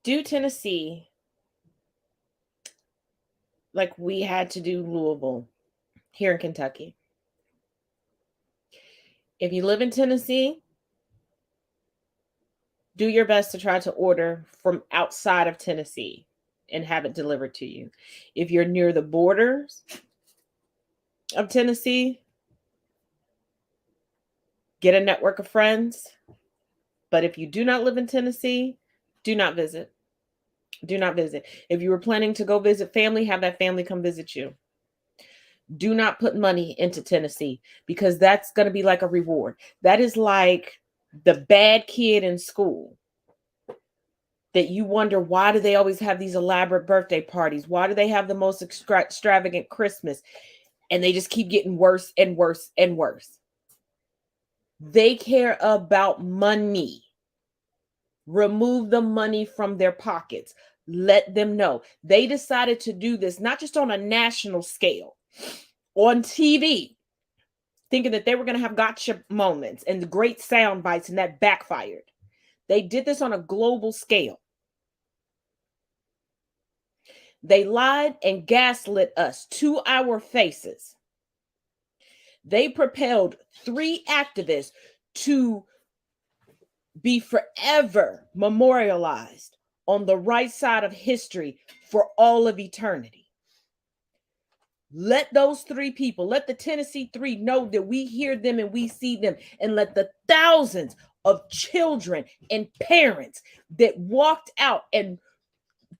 Do Tennessee like we had to do Louisville here in Kentucky. If you live in Tennessee, do your best to try to order from outside of Tennessee and have it delivered to you. If you're near the borders of Tennessee, get a network of friends. But if you do not live in Tennessee, do not visit. Do not visit. If you were planning to go visit family, have that family come visit you. Do not put money into Tennessee, because that's going to be like a reward. That is like the bad kid in school that you wonder, why do they always have these elaborate birthday parties? Why do they have the most extravagant Christmas? And they just keep getting worse and worse and worse. They care about money. Remove the money from their pockets. Let them know. They decided to do this not just on a national scale, on TV, thinking that they were going to have gotcha moments and the great sound bites, and that backfired. They did this on a global scale. They lied and gaslit us to our faces. They propelled 3 activists to be forever memorialized on the right side of history for all of eternity. Let those 3 people, let the Tennessee 3 know that we hear them and we see them, and let the thousands of children and parents that walked out and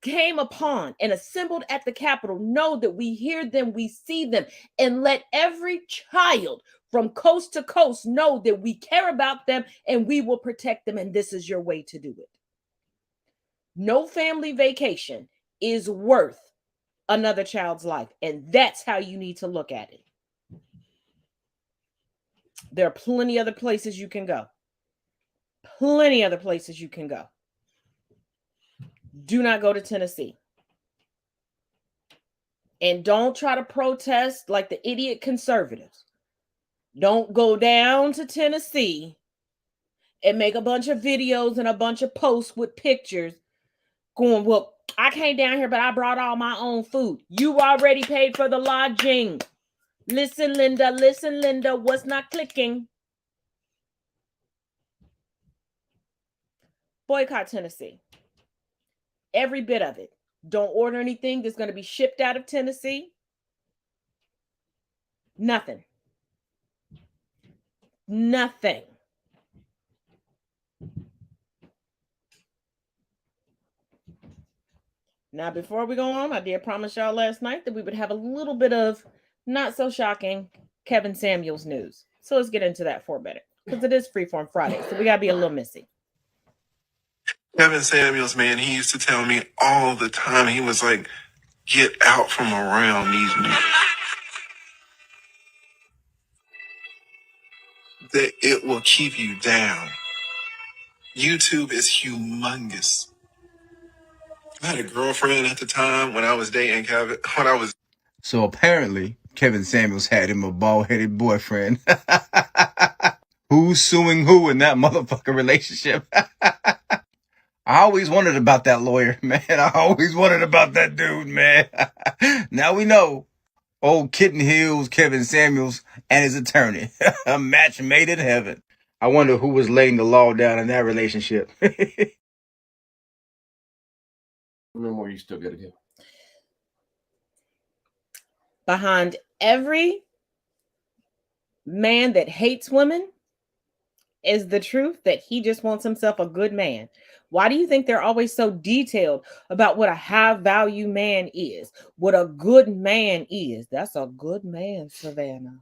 came upon and assembled at the Capitol know that we hear them, we see them, and let every child from coast to coast know that we care about them and we will protect them, and this is your way to do it. No family vacation is worth another child's life, and that's how you need to look at it. There are plenty other places you can go. Plenty other places you can go. Do not go to Tennessee. And don't try to protest like the idiot conservatives. Don't go down to Tennessee and make a bunch of videos and a bunch of posts with pictures going, well, I came down here, but I brought all my own food. You already paid for the lodging. Listen, Linda, what's not clicking? Boycott Tennessee. Every bit of it. Don't order anything that's going to be shipped out of Tennessee. Nothing. Nothing. Now, before we go on, I did promise y'all last night that we would have a little bit of not so shocking Kevin Samuels news. So let's get into that for a minute, because it is Freeform Friday, so we got to be a little messy. Kevin Samuels, man, he used to tell me all the time, he was like, get out from around these niggas. That it will keep you down. YouTube is humongous. I had a girlfriend at the time when I was dating Kevin, So apparently, Kevin Samuels had him a bald-headed boyfriend. Who's suing who in that motherfucking relationship? I always wondered about that lawyer, man. I always wondered about that dude, man. Now we know. Old Kitten Hills, Kevin Samuels, and his attorney. A match made in heaven. I wonder who was laying the law down in that relationship. No more, you still gotta go. Behind every man that hates women is the truth that he just wants himself a good man. Why do you think they're always so detailed about what a high value man is, what a good man is? That's a good man, Savannah.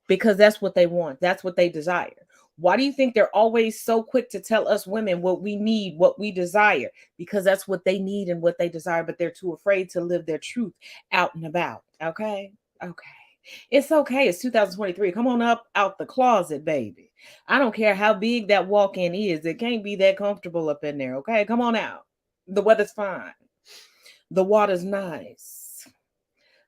Because that's what they want. That's what they desire. Why do you think they're always so quick to tell us women what we need, what we desire? Because that's what they need and what they desire, but they're too afraid to live their truth out and about. Okay? Okay. It's okay. It's 2023. Come on up out the closet, baby. I don't care how big that walk-in is. It can't be that comfortable up in there. Okay? Come on out. The weather's fine. The water's nice.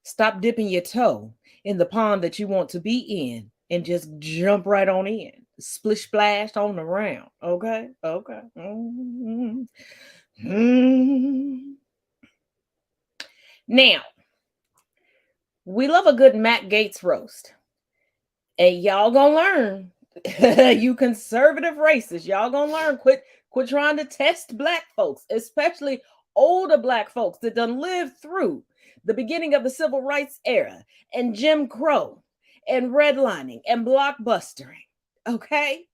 Stop dipping your toe in the pond that you want to be in and just jump right on in. Splish splash on the round. Okay? Okay. Mm-hmm. Mm-hmm. Now, we love a good Matt Gaetz roast. And y'all gonna learn. You conservative racists, y'all gonna learn. Quit trying to test black folks, especially older black folks that done lived through the beginning of the civil rights era and Jim Crow and redlining and blockbustering. Okay?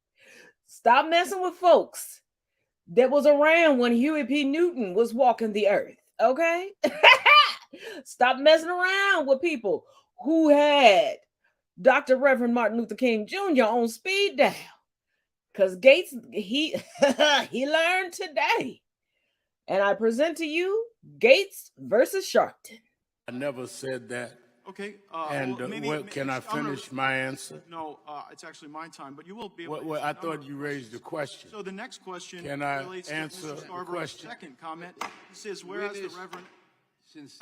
Stop messing with folks that was around when Huey P. Newton was walking the earth. Okay? Stop messing around with people who had Dr. Reverend Martin Luther King Jr. on speed dial. Because Gates, he learned today. And I present to you Gates versus Sharpton. I never said that. Okay. And well, can I finish my answer? No, it's actually my time, but you will be able Well, to well, I answer a number thought of you raised the question. So the next question Can I relates answer to the Mr. Scarborough's question? second comment. He says, whereas the Reverend... Since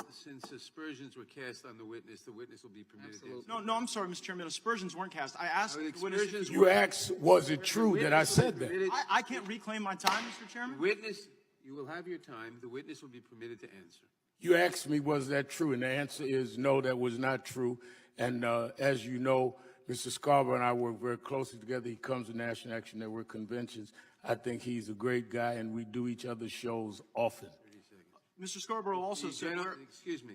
aspersions were cast on the witness will be permitted to answer. No, I'm sorry, Mr. Chairman. Aspersions weren't cast. I asked the witness... if You asked, was it true that I said that? I can't reclaim my time, Mr. Chairman. Witness, you will have your time. The witness will be permitted to answer. You asked me, was that true? And the answer is no, that was not true. And as you know, Mr. Scarborough and I work very closely together. He comes to National Action Network conventions. I think he's a great guy, and we do each other's shows often. Mr. Scarborough also said... Excuse me.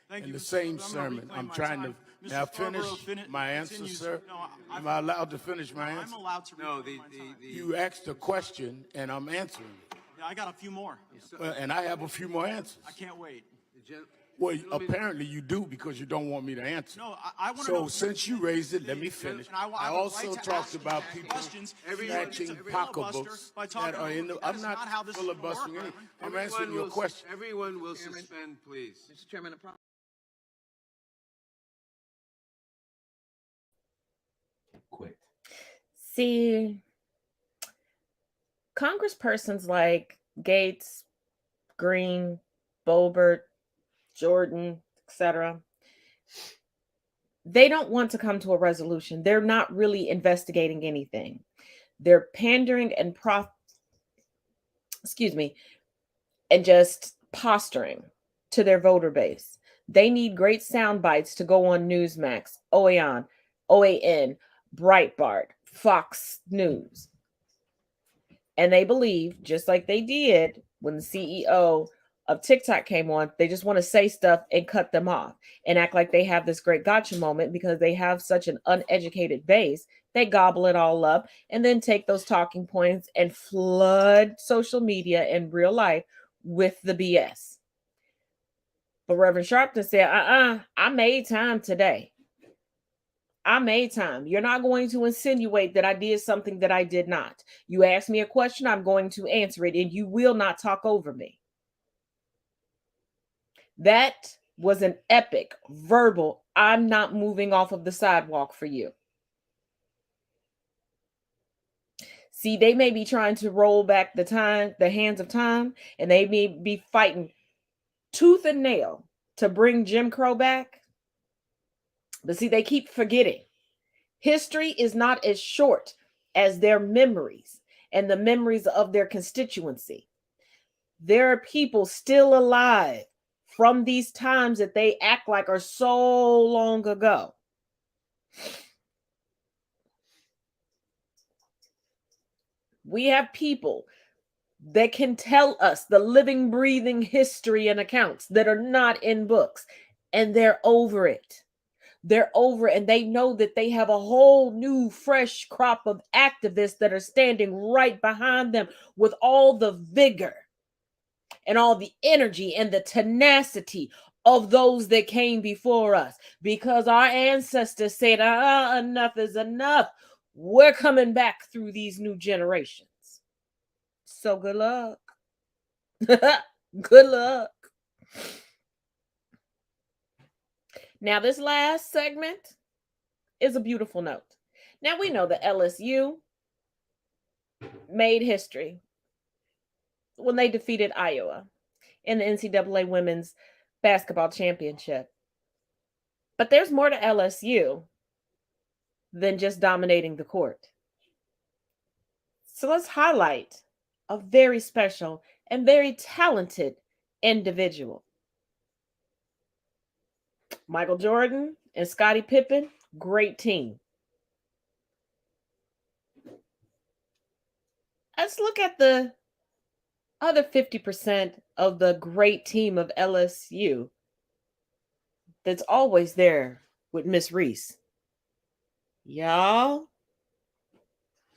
Thank In you, the Mr. same Scarborough. I'm gonna sermon, reclaim I'm my trying time. to Mr. now Scarborough finish my answer, continues- sir. No, Am I allowed to finish my answer? I'm allowed to reclaim my time. You asked a question, and I'm answering it. Yeah, I got a few more. Well, and I have a few more answers. I can't wait. Well, apparently you do because you don't want me to answer. No, I want to So know... since you raised it, let me finish. And I have I a also right to talked ask about you people questions. snatching It's a pocketbooks by talking that are in the. over me. That I'm is not how not this is gonna filibustering work, anything. Reverend. I'm answering your question. Everyone will suspend, please. Mr. Chairman, a problem. Quit. See, congresspersons like Gates, Green, Boebert, Jordan, etc., they don't want to come to a resolution. They're not really investigating anything. They're pandering and and just posturing to their voter base. They need great sound bites to go on Newsmax, OAN, Breitbart, Fox News. And they believe, just like they did when the CEO of TikTok came on, they just want to say stuff and cut them off and act like they have this great gotcha moment because they have such an uneducated base. They gobble it all up and then take those talking points and flood social media and real life with the BS. But Reverend Sharpton said, I made time today. I made time. You're not going to insinuate that I did something that I did not. You ask me a question, I'm going to answer it, and you will not talk over me. That was an epic verbal, I'm not moving off of the sidewalk for you. See, they may be trying to roll back the hands of time, and they may be fighting tooth and nail to bring Jim Crow back. But see, they keep forgetting. History is not as short as their memories and the memories of their constituency. There are people still alive from these times that they act like are so long ago. We have people that can tell us the living, breathing history and accounts that are not in books, and they're over it. They're over it, and they know that they have a whole new, fresh crop of activists that are standing right behind them with all the vigor and all the energy and the tenacity of those that came before us, because our ancestors said, enough is enough. We're coming back through these new generations. So good luck. Good luck. Now, this last segment is a beautiful note. Now, we know that LSU made history when they defeated Iowa in the NCAA Women's Basketball Championship. But there's more to LSU than just dominating the court. So let's highlight a very special and very talented individual. Michael Jordan and Scottie Pippen, great team. Let's look at the other 50% of the great team of LSU that's always there with Miss Reese. Y'all,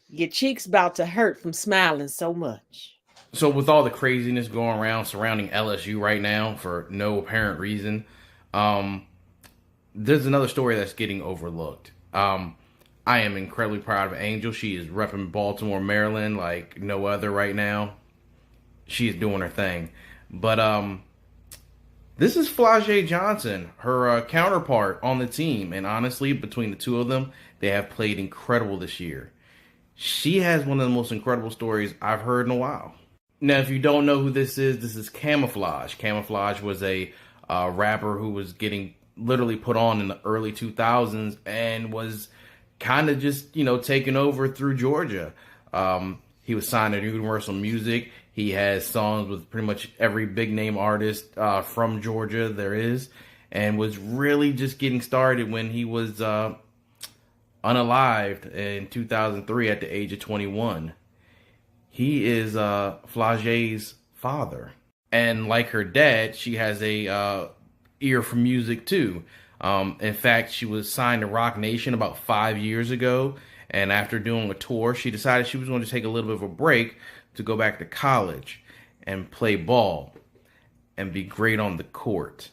your cheeks about to hurt from smiling so much. So with all the craziness going around surrounding LSU right now for no apparent reason, there's another story that's getting overlooked. I am incredibly proud of Angel. She is repping Baltimore, Maryland like no other right now. She's doing her thing. But this is Flau'jae Johnson, her counterpart on the team. And honestly, between the two of them, they have played incredible this year. She has one of the most incredible stories I've heard in a while. Now, if you don't know who this is Camouflage. Camouflage was a rapper who was getting literally put on in the early 2000s and was kind of just, taking over through Georgia. He was signed to Universal Music. He has songs with pretty much every big name artist from Georgia there is, and was really just getting started when he was unalived in 2003 at the age of 21. He is Flau'jae's father. And like her dad, she has a ear for music too. In fact, she was signed to Rock Nation about 5 years ago. And after doing a tour, she decided she was going to take a little bit of a break to go back to college and play ball and be great on the court.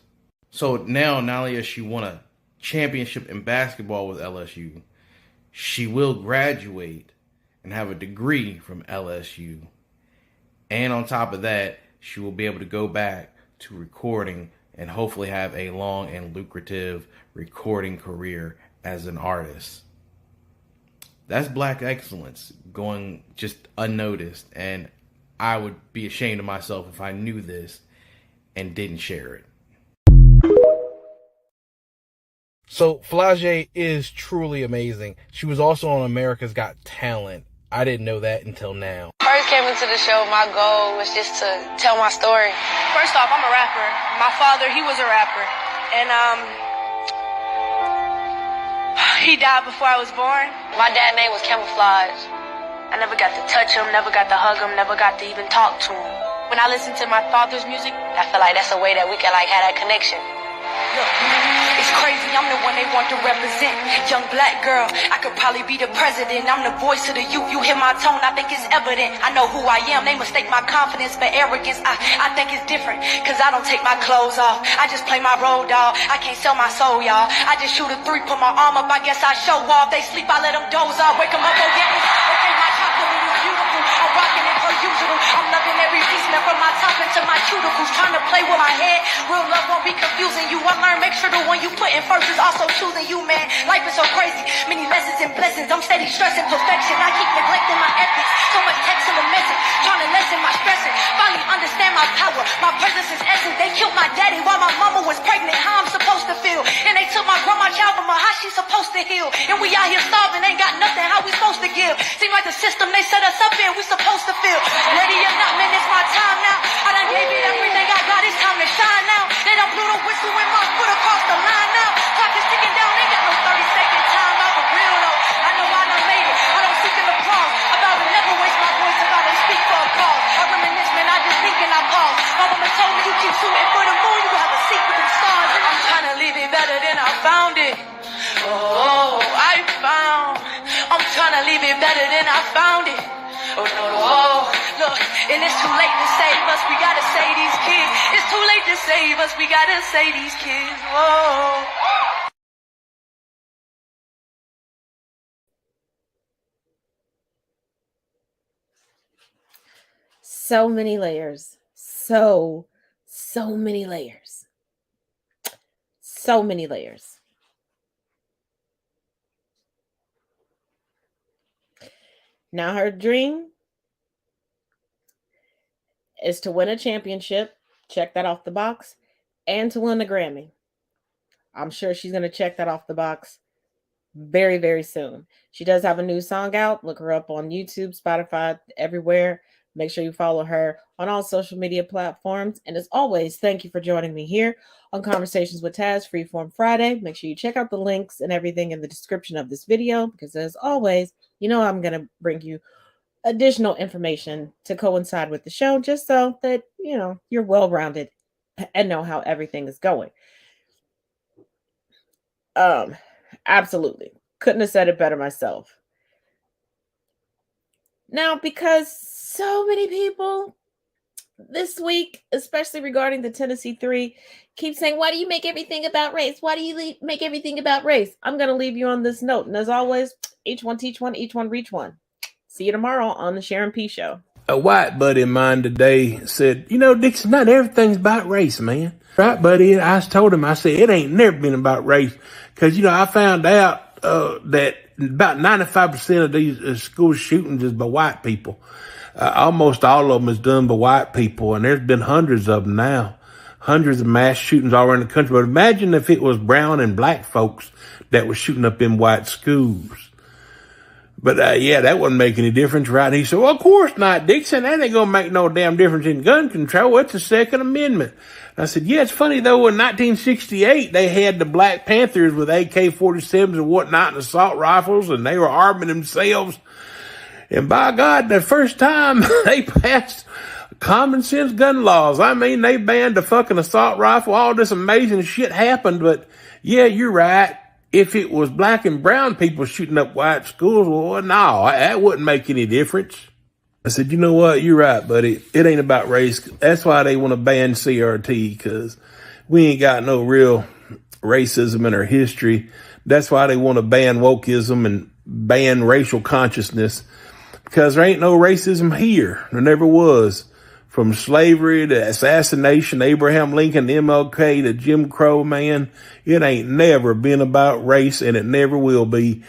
So now, not only has she won a championship in basketball with LSU, she will graduate and have a degree from LSU. And on top of that, she will be able to go back to recording and hopefully have a long and lucrative recording career as an artist. That's Black excellence going just unnoticed, and I would be ashamed of myself if I knew this and didn't share it. So Flau'jae is truly amazing. She was also on America's Got Talent. I didn't know that until now. First came into the show, my goal was just to tell my story. First off, I'm a rapper. My father, he was a rapper. And he died before I was born. My dad's name was Camouflage. I never got to touch him, never got to hug him, never got to even talk to him. When I listen to my father's music, I feel like that's a way that we can have that connection. Look, it's crazy, I'm the one they want to represent. Young black girl, I could probably be the president. I'm the voice of the youth, you hear my tone, I think it's evident. I know who I am, they mistake my confidence for arrogance. I think it's different, cause I don't take my clothes off. I just play my role, dog. I can't sell my soul, y'all. I just shoot a 3, put my arm up, I guess I show off. They sleep, I let them doze off. Wake them up, go get me. Okay, my chocolate is beautiful. I'm rocking it per usual. I'm loving every piece, man, from my top into my cuticles. Trying to play with my head, real love won't be confusing you. I learn, make sure the one you put in first is also choosing you, man. Life is so crazy, many lessons and blessings. I'm steady stressing perfection. I keep neglecting my ethics. So much text in the message, trying to lessen my stressing. Finally understand my power, my presence is essence. They killed my daddy while my mama was pregnant. How I'm supposed to feel? And they took my grandma child from her. How she supposed to heal? And we out here starving, ain't got nothing. How we supposed to give? Seem like the system they set us up in, we supposed to feel. Ready or not, man, it's my time now. I done gave it everything I got. It's time to shine now. They done blew the whistle and my foot across the line now. Clock is ticking down, ain't got no 30-second time out for real though. I know I done made it. I don't seek an applause. About to never waste my voice if I don't speak for a cause. I reminisce, man, I just think and I pause. My mama told me you keep shooting for the moon, you have a seat with them stars. And I'm trying to leave it better than I found it. Oh, I found. I'm trying to leave it better than I found it. Oh, no, no, oh, look, and it's too late to save us, we gotta save these kids. It's too late to save us, we gotta save these kids, whoa. So many layers. So many layers. So many layers. Now her dream is to win a championship, check that off the box, and to win a Grammy. I'm sure she's going to check that off the box very, very soon. She does have a new song out. Look her up on YouTube, Spotify, everywhere. Make sure you follow her on all social media platforms. And as always, thank you for joining me here on Conversations with Taz, Freeform Friday. Make sure you check out the links and everything in the description of this video, because as always, you know I'm going to bring you additional information to coincide with the show, just so that, you know, you're well-rounded and know how everything is going. Absolutely. Couldn't have said it better myself. Now, because so many people this week, especially regarding the Tennessee 3, keep saying, why do you make everything about race? Why do you make everything about race? I'm going to leave you on this note. And as always, each one teach one, each one reach one. See you tomorrow on the Sharon P Show. A white buddy of mine today said, you know, Dixon, not everything's about race, man. Right, buddy? I told him, I said, it ain't never been about race. Because, you know, I found out that about 95% of these school shootings is by white people. Almost all of them is done by white people, and there's been hundreds of them now. Hundreds of mass shootings all around the country. But imagine if it was brown and black folks that was shooting up in white schools. But, yeah, that wouldn't make any difference, right? And he said, well, of course not, Dixon. That ain't going to make no damn difference in gun control. It's the Second Amendment. And I said, yeah, it's funny, though, in 1968, they had the Black Panthers with AK-47s and whatnot and assault rifles, and they were arming themselves. And by God, the first time they passed common sense gun laws. I mean, they banned the fucking assault rifle. All this amazing shit happened. But yeah, you're right. If it was black and brown people shooting up white schools, well, no, that wouldn't make any difference. I said, you know what? You're right, buddy. It ain't about race. That's why they want to ban CRT, because we ain't got no real racism in our history. That's why they want to ban wokeism and ban racial consciousness. Because there ain't no racism here. There never was. From slavery to assassination, Abraham Lincoln, MLK to Jim Crow, man, it ain't never been about race, and it never will be.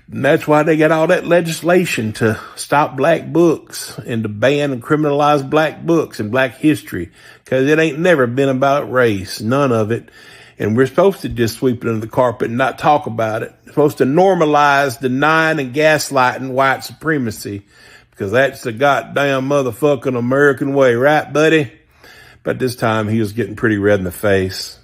And that's why they got all that legislation to stop black books and to ban and criminalize black books and black history. Because it ain't never been about race. None of it. And we're supposed to just sweep it under the carpet and not talk about it. We're supposed to normalize denying and gaslighting white supremacy, because that's the goddamn motherfucking American way, right, buddy? But this time he was getting pretty red in the face.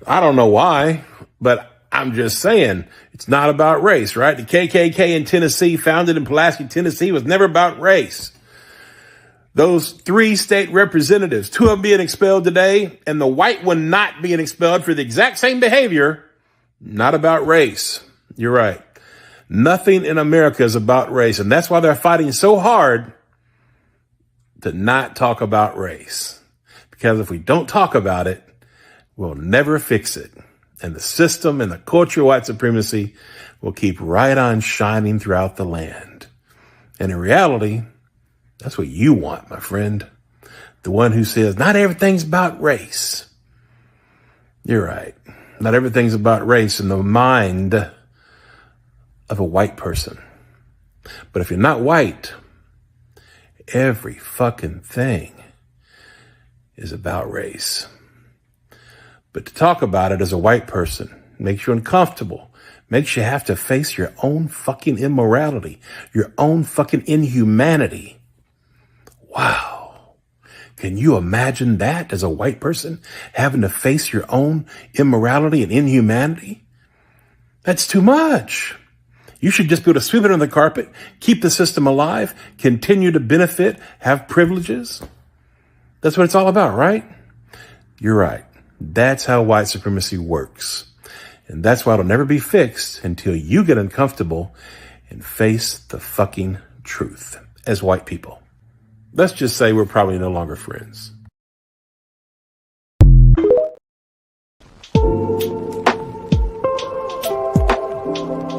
I don't know why, but I'm just saying it's not about race, right? The KKK in Tennessee, founded in Pulaski, Tennessee, was never about race. Those 3 state representatives, 2 of them being expelled today, and the white one not being expelled for the exact same behavior, not about race. You're right. Nothing in America is about race, and that's why they're fighting so hard to not talk about race. Because if we don't talk about it, we'll never fix it. And the system and the culture of white supremacy will keep right on shining throughout the land. And in reality, that's what you want, my friend. The one who says, not everything's about race. You're right. Not everything's about race in the mind of a white person. But if you're not white, every fucking thing is about race. But to talk about it as a white person makes you uncomfortable, makes you have to face your own fucking immorality, your own fucking inhumanity. Wow. Can you imagine that as a white person, having to face your own immorality and inhumanity? That's too much. You should just be able to sweep it under the carpet, keep the system alive, continue to benefit, have privileges. That's what it's all about, right? You're right. That's how white supremacy works. And that's why it'll never be fixed until you get uncomfortable and face the fucking truth as white people. Let's just say we're probably no longer friends.